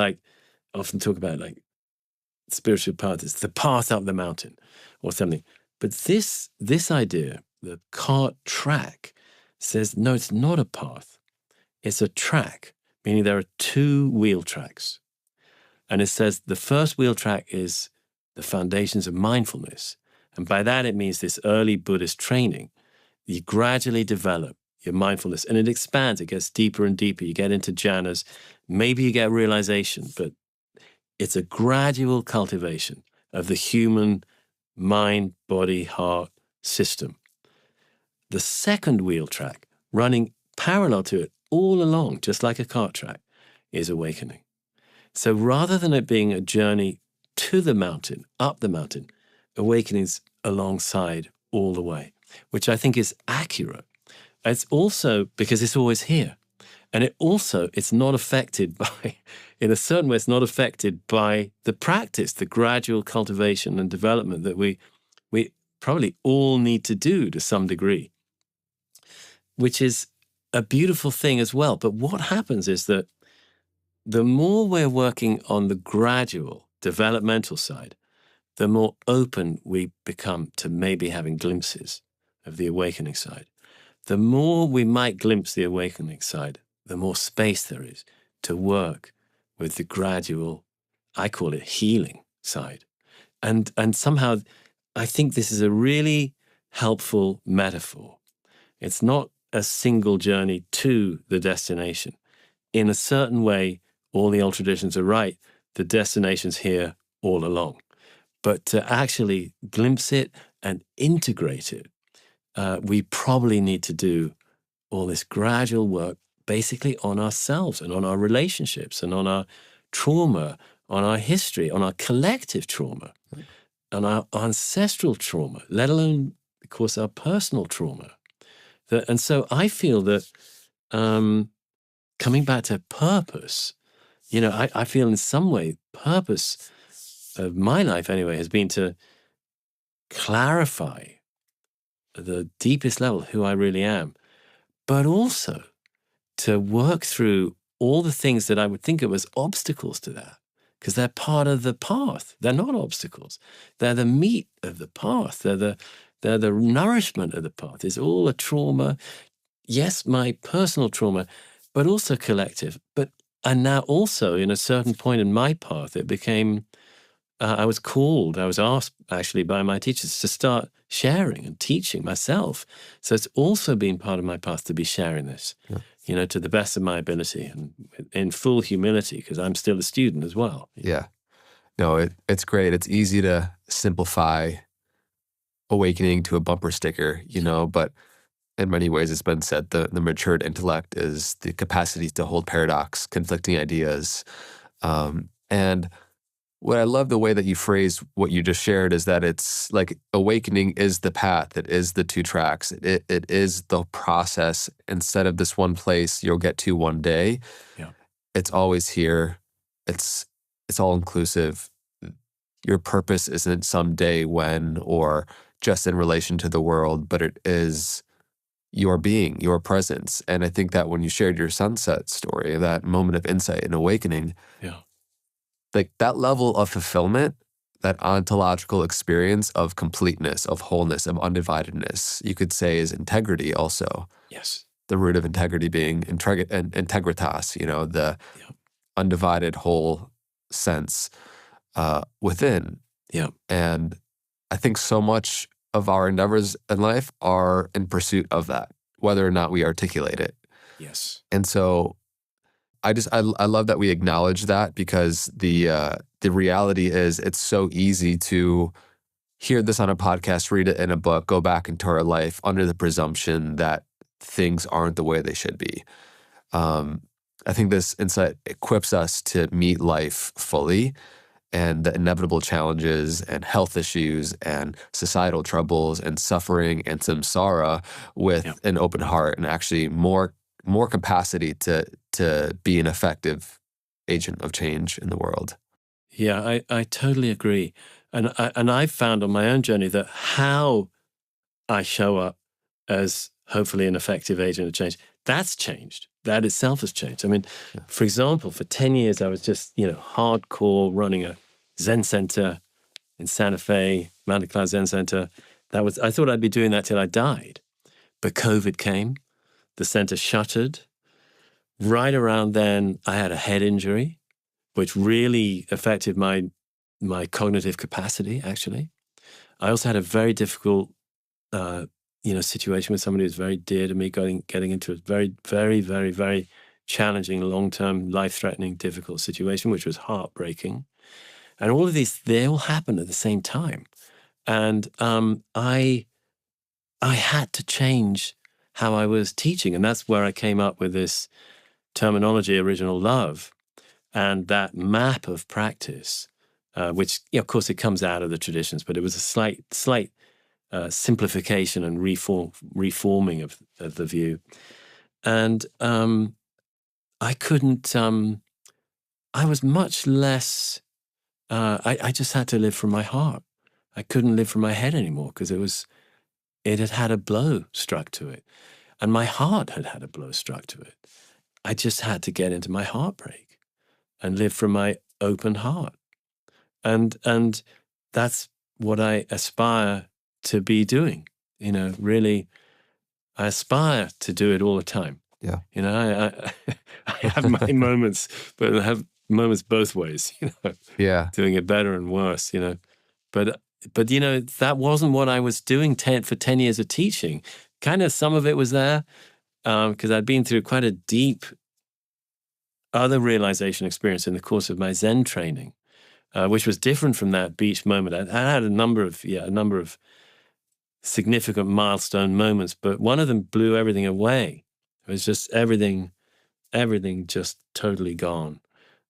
often talk about spiritual path. It's the path up the mountain or something. But this idea, the cart track, says, no, it's not a path. It's a track, meaning there are 2 wheel tracks. And it says the first wheel track is the foundations of mindfulness. And by that, it means this early Buddhist training. You gradually develop your mindfulness and it expands. It gets deeper and deeper. You get into jhanas. Maybe you get realization, but it's a gradual cultivation of the human mind, body, heart system. The second wheel track, running parallel to it all along, just like a cart track, is awakening. So rather than it being a journey to the mountain, up the mountain, awakening's alongside all the way, which I think is accurate. It's also because it's always here. And it's not affected by, in a certain way, it's not affected by the practice, the gradual cultivation and development that we probably all need to do to some degree, which is a beautiful thing as well. But what happens is that the more we're working on the gradual developmental side, the more open we become to maybe having glimpses of the awakening side. The more we might glimpse the awakening side, the more space there is to work with the gradual, I call it healing side. And somehow I think this is a really helpful metaphor. It's not a single journey to the destination. In a certain way, all the old traditions are right. The destination's here all along. But to actually glimpse it and integrate it, we probably need to do all this gradual work basically on ourselves and on our relationships and on our trauma, on our history, on our collective trauma, on our ancestral trauma, let alone, of course, our personal trauma. And so I feel that coming back to purpose, you know, I feel in some way purpose of my life anyway has been to clarify at the deepest level who I really am, but also to work through all the things that I would think of as obstacles to that, because they're part of the path. They're not obstacles. They're the meat of the path. They're the nourishment of the path. It's all a trauma. Yes, my personal trauma, but also collective. And now also in a certain point in my path, it became, I was asked actually by my teachers to start sharing and teaching myself. So it's also been part of my path to be sharing this, you know, to the best of my ability and in full humility, because I'm still a student as well. Yeah. No, it's great. It's easy to simplify awakening to a bumper sticker, you know, but in many ways it's been said the matured intellect is the capacity to hold paradox, conflicting ideas. And what I love the way that you phrase what you just shared is that it's like awakening is the path. It is the 2 tracks. It is the process. Instead of this one place you'll get to one day, it's always here. It's all inclusive. Your purpose isn't someday when, or just in relation to the world, but it is your being, your presence. And I think that when you shared your sunset story, that moment of insight and awakening, Yeah. like that level of fulfillment, that ontological experience of completeness, of wholeness, of undividedness, you could say is integrity also. Yes. The root of integrity being integritas, you know, the Yeah. undivided whole sense within. Yeah. And I think so much of our endeavors in life are in pursuit of that, whether or not we articulate it. Yes. And so I love that we acknowledge that, because the reality is it's so easy to hear this on a podcast, read it in a book, go back into our life under the presumption that things aren't the way they should be. I think this insight equips us to meet life fully, and the inevitable challenges and health issues and societal troubles and suffering and samsara with an open heart, and actually more capacity to be an effective agent of change in the world. Yeah, I totally agree. And I've found on my own journey that how I show up as hopefully an effective agent of change, that's changed. That itself has changed. I mean, for example, for 10 years, I was just, hardcore running a Zen center in Santa Fe, Mountain Cloud Zen Center. I thought I'd be doing that till I died. But COVID came, the center shuttered. Right around then, I had a head injury, which really affected my cognitive capacity, actually. I also had a very difficult, situation with somebody who's very dear to me, getting into a very, very, very, very challenging, long-term, life-threatening, difficult situation, which was heartbreaking. And all of these, they all happened at the same time. And I had to change how I was teaching. And that's where I came up with this terminology, original love, and that map of practice, which, of course, it comes out of the traditions, but it was a slight simplification and reforming of the view. And I couldn't, I was much less, I just had to live from my heart. I couldn't live from my head anymore, because it had had a blow struck to it. And my heart had had a blow struck to it. I just had to get into my heartbreak and live from my open heart. And that's what I aspire to be doing. Really, I aspire to do it all the time. Yeah. I have my moments, but I have moments both ways, Yeah. doing it better and worse, But that wasn't what I was doing for 10 years of teaching. Kind of some of it was there, because I'd been through quite a deep other realization experience in the course of my Zen training, which was different from that beach moment. I had a number of significant milestone moments, but one of them blew everything away. It was just everything just totally gone.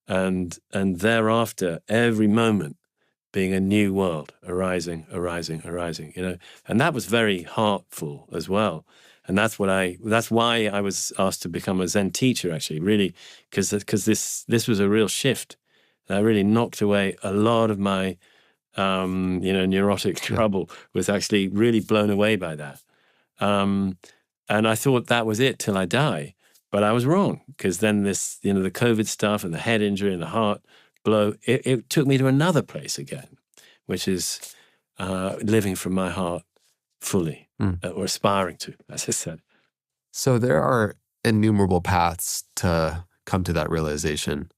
And thereafter, every moment being a new world, arising, and that was very heartful as well. And that's why I was asked to become a Zen teacher, actually, really, because this was a real shift. I really knocked away a lot of my, neurotic trouble. Was actually really blown away by that. And I thought that was it till I die. But I was wrong, because then this, the COVID stuff and the head injury and the heart blow, it took me to another place again, which is living from my heart fully, or aspiring to, as I said. So there are innumerable paths to come to that realization.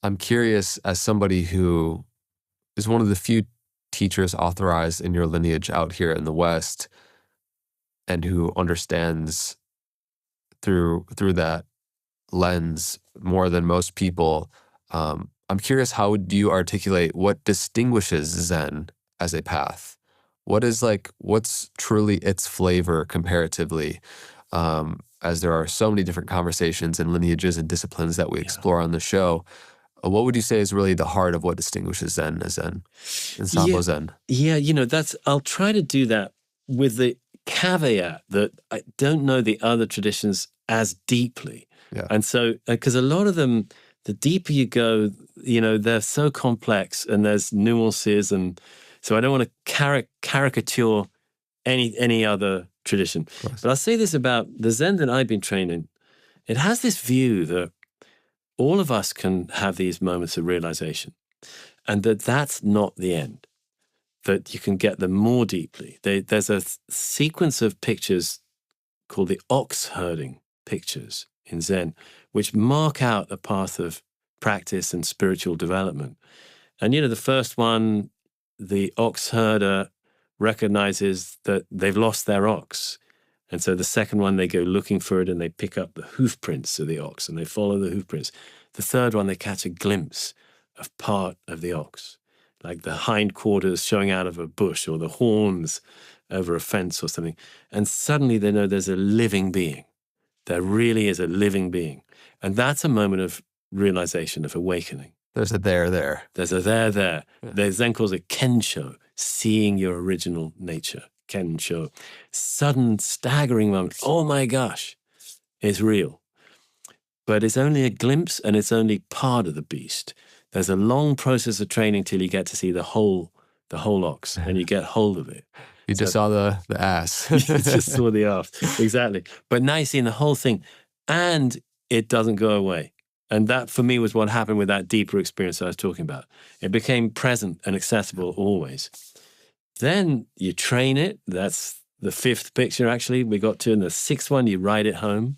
I'm curious, as somebody who is one of the few teachers authorized in your lineage out here in the West, and who understands through that lens more than most people, I'm curious, how do you articulate what distinguishes Zen as a path? What's truly its flavor comparatively? As there are so many different conversations and lineages and disciplines that we explore on the show, what would you say is really the heart of what distinguishes Zen as Zen, Ensemble Zen? Yeah, I'll try to do that with the caveat that I don't know the other traditions as deeply. Yeah. And so, because a lot of them, the deeper you go, they're so complex and there's nuances. And so I don't want to caricature any other tradition. But I'll say this about the Zen that I've been trained in. It has this view that all of us can have these moments of realization, and that that's not the end, that you can get them more deeply. There's a sequence of pictures called the ox herding pictures in Zen, which mark out a path of practice and spiritual development. And, the first one, the ox herder recognizes that they've lost their ox. And so the second one, they go looking for it and they pick up the hoof prints of the ox and they follow the hoof prints. The third one, they catch a glimpse of part of the ox, like the hindquarters showing out of a bush or the horns over a fence or something. And suddenly they know there's a living being. There really is a living being. And that's a moment of realization, of awakening. There's a there. There's a there. Yeah. The Zen calls it kensho, seeing your original nature. Kensho. Sudden, staggering moment. Oh my gosh, it's real. But it's only a glimpse and it's only part of the beast. There's a long process of training till you get to see the whole ox and you get hold of it. You just saw the ass. You just saw the ass, exactly. But now you're seeing the whole thing and it doesn't go away. And that, for me, was what happened with that deeper experience I was talking about. It became present and accessible always. Then you train it. That's the fifth picture, actually, we got to. And the sixth one, you ride it home.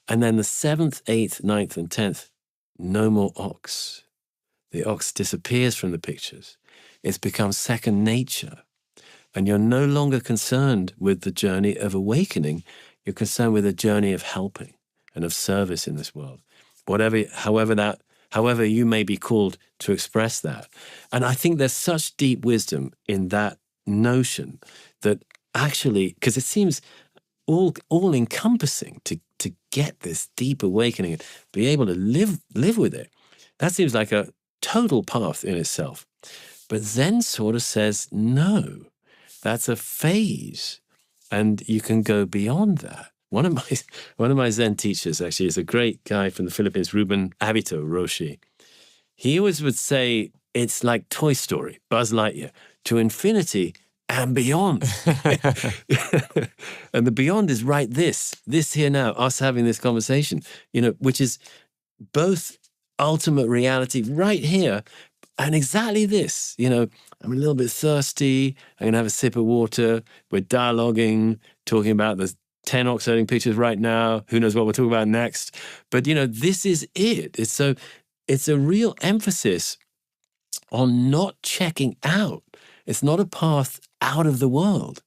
And then the seventh, eighth, ninth, and 10th, no more ox. The ox disappears from the pictures. It's become second nature. And you're no longer concerned with the journey of awakening. You're concerned with the journey of helping and of service in this world. However you may be called to express that. And I think there's such deep wisdom in that notion that actually, because it seems all encompassing to get this deep awakening and be able to live with it. That seems like a total path in itself. But Zen sort of says, no, that's a phase. And you can go beyond that. One of my Zen teachers actually is a great guy from the Philippines, Ruben Abito Roshi. He always would say, it's like Toy Story, Buzz Lightyear, to infinity and beyond. And the beyond is this here now, us having this conversation, which is both ultimate reality right here and exactly this. I'm a little bit thirsty. I'm going to have a sip of water. We're dialoguing, talking about the 10 ox herding pictures right now. Who knows what we'll talk about next? But, this is it. It's a real emphasis on not checking out. It's not a path out of the world.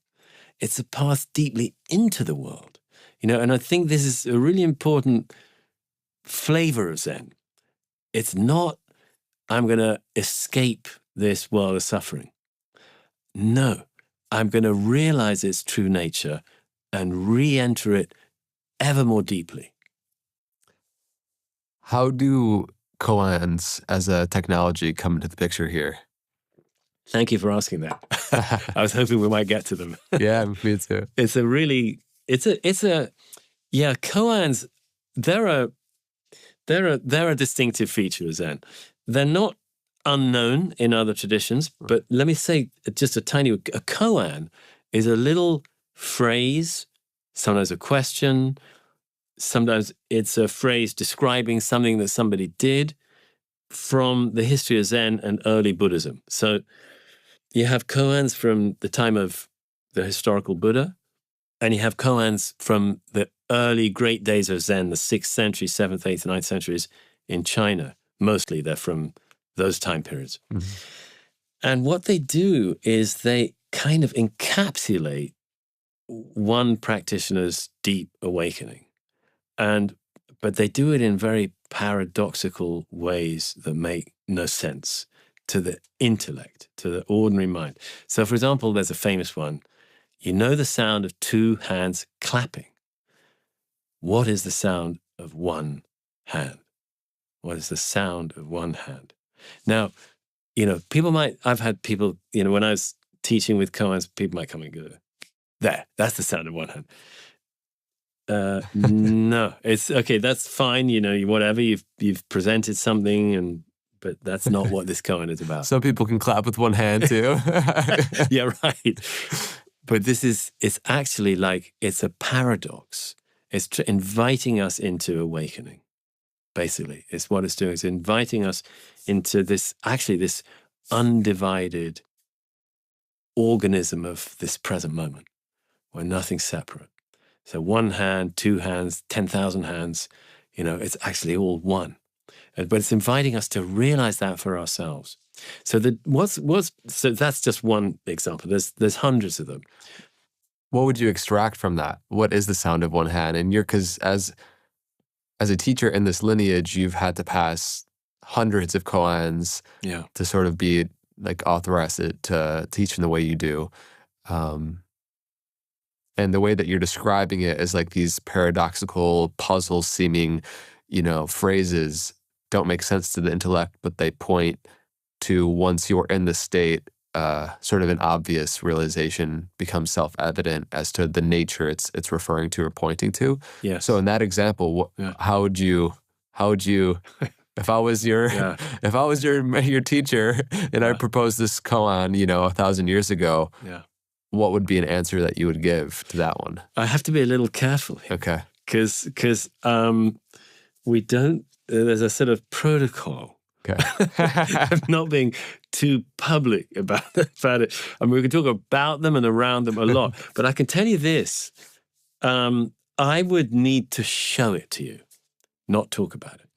It's a path deeply into the world. And I think this is a really important flavor of Zen. It's not, I'm going to escape this world of suffering. No, I'm going to realize its true nature and re-enter it ever more deeply. How do koans as a technology come into the picture here? Thank you for asking that. I was hoping we might get to them. Yeah, me too. Koans, they're a distinctive feature of Zen. They're not unknown in other traditions, but let me say just a koan is a little phrase, sometimes a question, sometimes it's a phrase describing something that somebody did from the history of Zen and early Buddhism. So you have koans from the time of the historical Buddha, and you have koans from the early great days of Zen, the 6th century, 7th, 8th, 9th centuries in China. Mostly they're from those time periods. Mm-hmm. And what they do is they kind of encapsulate one practitioner's deep awakening. But they do it in very paradoxical ways that make no sense to the intellect, to the ordinary mind. So, for example, there's a famous one. You know the sound of two hands clapping. What is the sound of one hand? What is the sound of one hand? Now, I've had people, when I was teaching with koans, people might come and go, that's the sound of one hand. No, it's okay. That's fine. Whatever you've presented something, but that's not what this koan is about. Some people can clap with one hand too. Yeah, right. But it's actually like, it's a paradox. It's inviting us into awakening, basically. It's what it's doing. It's inviting us into this undivided organism of this present moment, where nothing's separate. So one hand, two hands, 10,000 hands, it's actually all one. But it's inviting us to realize that for ourselves. So so that's just one example. There's hundreds of them. What would you extract from that? What is the sound of one hand? And because as a teacher in this lineage, you've had to pass hundreds of koans to sort of be like authorized to teach in the way you do. And the way that you're describing it is like these paradoxical, puzzle-seeming, phrases don't make sense to the intellect, but they point to, once you're in the state, sort of an obvious realization becomes self-evident as to the nature it's referring to or pointing to. Yes. So in that example, how would you? If I was your teacher and I proposed this koan, 1,000 years ago, what would be an answer that you would give to that one? I have to be a little careful here. Okay. Because we don't, there's a sort of protocol of not being too public about it. I mean, we can talk about them and around them a lot, but I can tell you this, I would need to show it to you, not talk about it.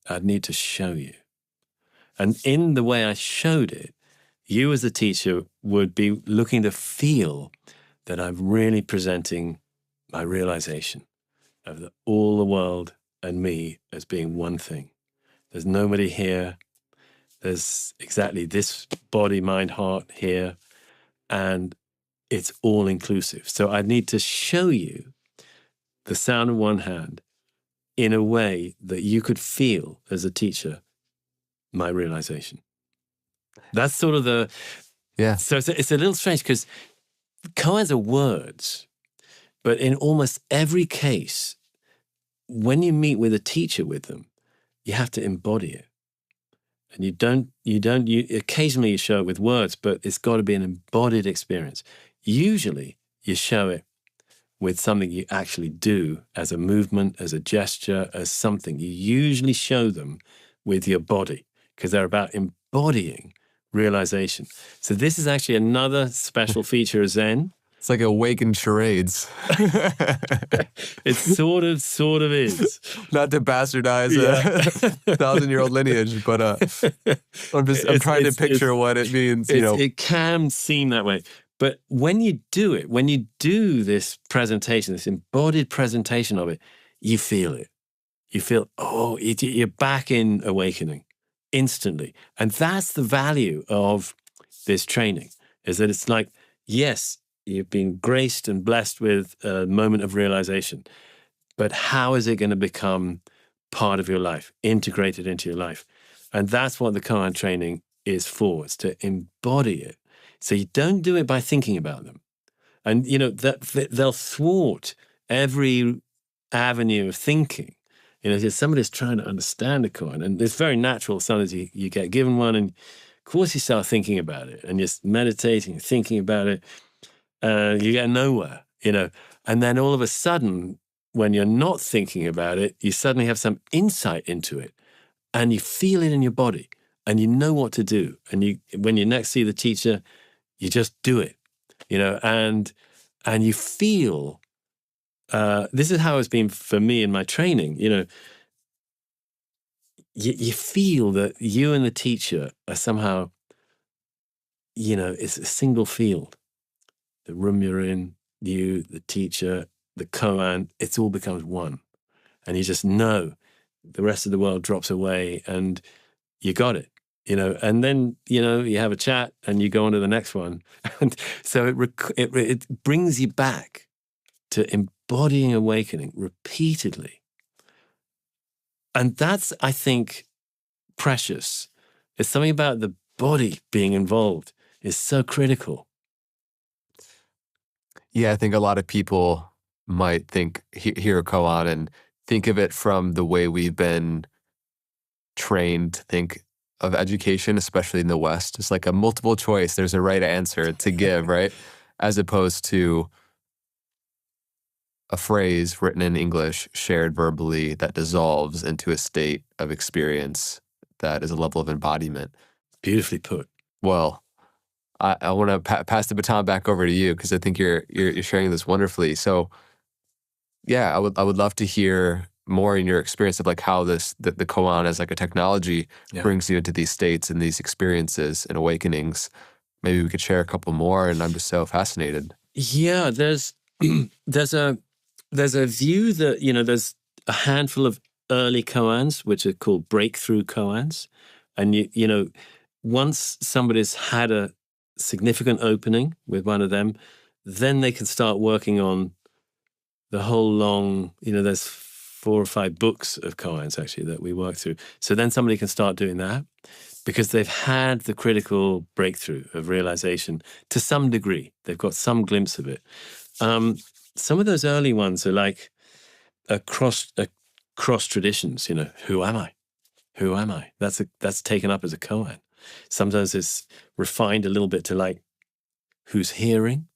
I'd need to show you. And in the way I showed it, you as a teacher would be looking to feel that I'm really presenting my realization of all the world and me as being one thing. There's nobody here. There's exactly this body, mind, heart here. And it's all inclusive. So I need to show you the sound of one hand in a way that you could feel as a teacher my realization. That's sort of the... Yeah. So it's a little strange because koans are words, but in almost every case, when you meet with a teacher with them, you have to embody it. And occasionally you show it with words, but it's got to be an embodied experience. Usually you show it with something you actually do as a movement, as a gesture, as something. You usually show them with your body because they're about embodying realization. So this is actually another special feature of Zen. It's like awakened charades. It sort of is. Not to bastardize a 1,000-year-old lineage, but I'm trying to picture what it means. It can seem that way. But when you do it, when you do this presentation, this embodied presentation of it, you feel it. You feel, you're back in awakening instantly. And that's the value of this training, is that it's like, yes, you've been graced and blessed with a moment of realization, but how is it going to become part of your life, integrated into your life? And that's what the koan training is for. It's to embody it. So you don't do it by thinking about them. And, that they'll thwart every avenue of thinking. If somebody's trying to understand a koan, and it's very natural, sometimes you get given one, and of course you start thinking about it, and you're meditating, thinking about it, you get nowhere, And then all of a sudden, when you're not thinking about it, you suddenly have some insight into it, and you feel it in your body, and you know what to do. And when you next see the teacher, you just do it, and you feel, this is how it's been for me in my training, you feel that you and the teacher are somehow, it's a single field. The room you're in, you, the teacher, the koan, it all becomes one. And you just know the rest of the world drops away and you got it. And then, you have a chat and you go on to the next one. And so it brings you back to embodying awakening repeatedly. And that's, I think, precious. It's something about the body being involved is so critical. Yeah, I think a lot of people might hear a koan and think of it from the way we've been trained to think of education, especially in the West. It's like a multiple choice. There's a right answer to give, right? as opposed to a phrase written in English, shared verbally, that dissolves into a state of experience that is a level of embodiment. Beautifully put. Well, I want to pass the baton back over to you because I think you're sharing this wonderfully. So, yeah, I would love to hear more in your experience of like how the koan as like a technology brings you into these states and these experiences and awakenings. Maybe we could share a couple more, and I'm just so fascinated. Yeah, there's a view that, there's a handful of early koans which are called breakthrough koans, and once somebody's had a significant opening with one of them, then they can start working on the whole long, there's 4 or 5 books of koans actually that we work through. So then somebody can start doing that because they've had the critical breakthrough of realization to some degree. They've got some glimpse of it. Some of those early ones are like across traditions, who am I? Who am I? That's taken up as a koan. Sometimes it's refined a little bit to like, who's hearing?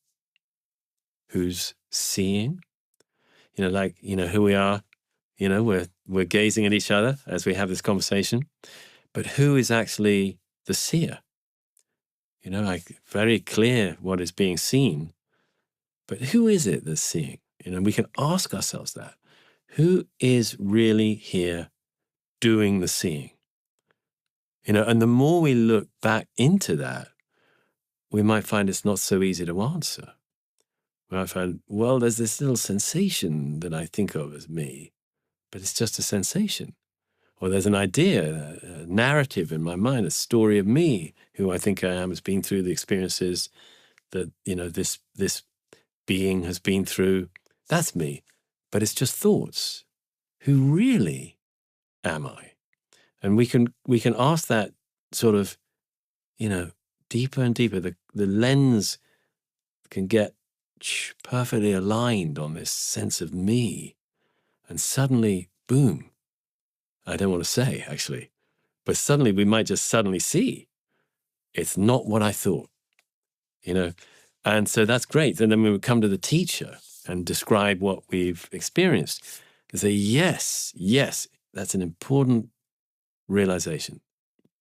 Who's seeing? Who we are, we're gazing at each other as we have this conversation, but who is actually the seer? Like very clear what is being seen, but who is it that's seeing? We can ask ourselves that. Who is really here doing the seeing? And the more we look back into that, we might find it's not so easy to answer. We might find, well, there's this little sensation that I think of as me, but it's just a sensation. Or there's an idea, a narrative in my mind, a story of me, who I think I am, has been through the experiences that, this being has been through. That's me. But it's just thoughts. Who really am I? And we can ask that sort of, deeper and deeper. The lens can get perfectly aligned on this sense of me. And suddenly, boom, I don't want to say, actually, but suddenly we might just suddenly see it's not what I thought, And so that's great. And then we would come to the teacher and describe what we've experienced and say, yes, that's an important realization.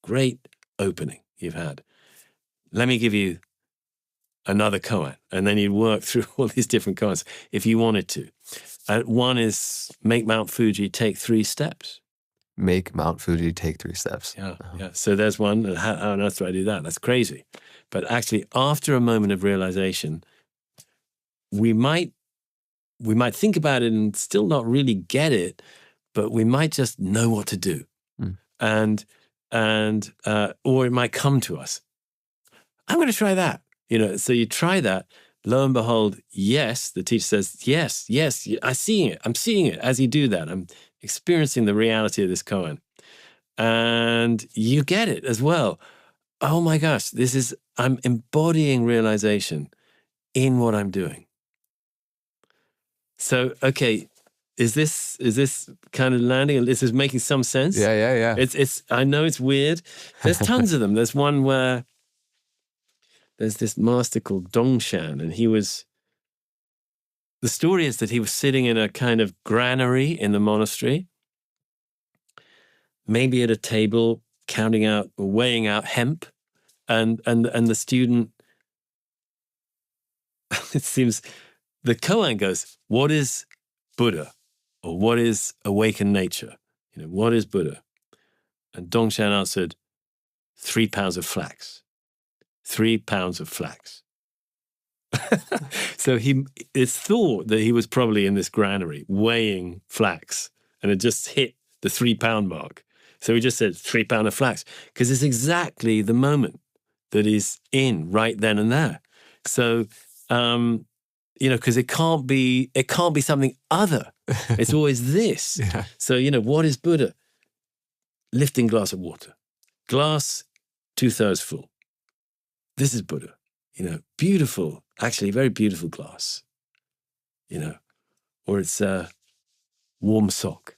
Great opening you've had. Let me give you another koan. And then you'd work through all these different koans if you wanted to. One is make Mount Fuji take 3 steps. Make Mount Fuji take 3 steps. Yeah. So there's one. And how on earth do I do that? That's crazy. But actually, after a moment of realization, we might think about it and still not really get it, but we might just know what to do. And or it might come to us. I'm going to try that. So you try that. Lo and behold, yes, the teacher says, yes, I'm seeing it as you do that. I'm experiencing the reality of this koan. And you get it as well. Oh my gosh, I'm embodying realization in what I'm doing. So, okay, is this kind of landing? This is making some sense? Yeah. It's I know it's weird. There's tons of them. There's one where there's this master called Dongshan, and the story is that he was sitting in a kind of granary in the monastery, maybe at a table, counting out or weighing out hemp, and the student, it seems, the koan goes, what is Buddha? Or what is awakened nature? What is Buddha? And Dongshan answered, 3 pounds of flax. 3 pounds of flax. So it's thought that he was probably in this granary weighing flax and it just hit the 3 pound mark. So he just said 3 pound of flax because it's exactly the moment that he's in right then and there. So, because it can't be something other. It's always this. Yeah. So, what is Buddha? Lifting glass of water. Glass 2/3 full. This is Buddha. Beautiful, actually very beautiful glass. Or it's a warm sock.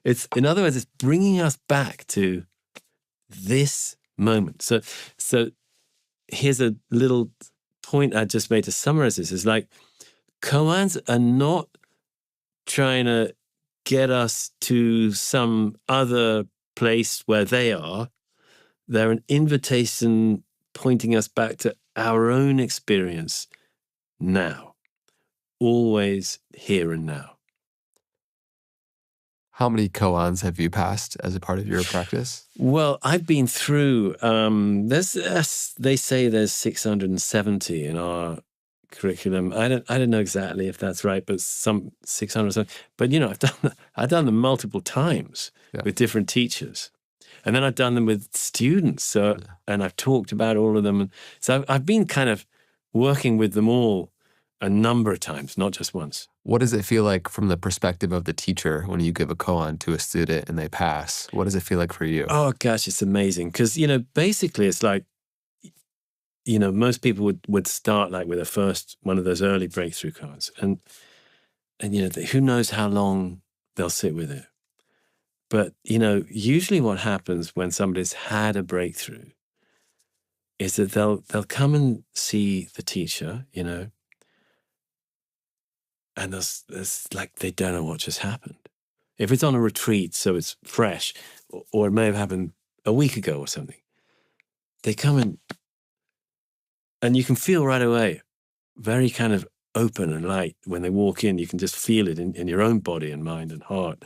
It's, in other words, it's bringing us back to this moment. So here's a little point I just made to summarize this is like, koans are not trying to get us to some other place where they are. They're an invitation pointing us back to our own experience now, always here and now. How many koans have you passed as a part of your practice? Well, I've been through, they say there's 670 in our curriculum. I don't know exactly if that's right, but some 600 or something. But, I've done them multiple times with different teachers. And then I've done them with students. And I've talked about all of them. So I've been kind of working with them all a number of times, not just once. What does it feel like from the perspective of the teacher when you give a koan to a student and they pass? What does it feel like for you? Oh, gosh, it's amazing. Because, basically it's like, most people would start like with one of those early breakthrough koans. And who knows how long they'll sit with it. But, usually what happens when somebody's had a breakthrough is that they'll come and see the teacher, and there's like they don't know what just happened. If it's on a retreat, so it's fresh, or it may have happened a week ago or something, they come in and you can feel right away, very kind of open and light. When they walk in, you can just feel it in your own body and mind and heart.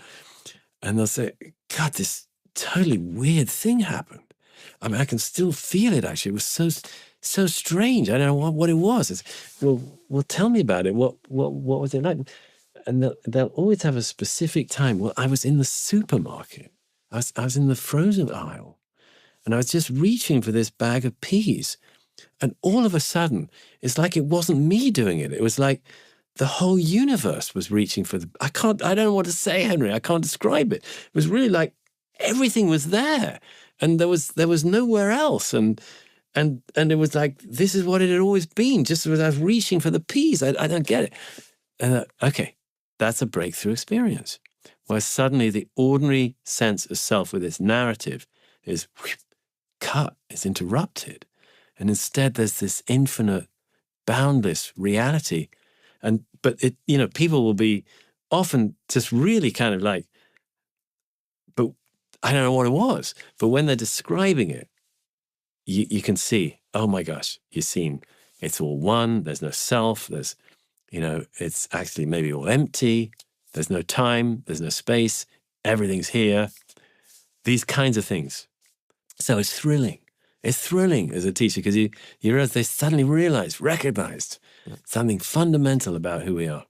And they'll say, God, this totally weird thing happened. I mean, I can still feel it, actually. It was so strange. I don't know what it was. It's, well, tell me about it. What was it like? And they'll always have a specific time. Well, I was in the supermarket. I was in the frozen aisle. And I was just reaching for this bag of peas. And all of a sudden, it's like it wasn't me doing it. It was like the whole universe was reaching for I don't know what to say, Henry. I can't describe it. It was really like everything was there. And there was nowhere else. And it was like, this is what it had always been, just as I was reaching for the peas. I don't get it. And okay, that's a breakthrough experience, where suddenly the ordinary sense of self with its narrative is cut, is interrupted. And instead there's this infinite, boundless reality. But people will be often just really kind of like, but I don't know what it was. But when they're describing it, you can see, oh my gosh, you've seen it's all one, there's no self, there's, it's actually maybe all empty, there's no time, there's no space, everything's here, these kinds of things. So it's thrilling. It's thrilling as a teacher because you realize they suddenly recognized something fundamental about who we are.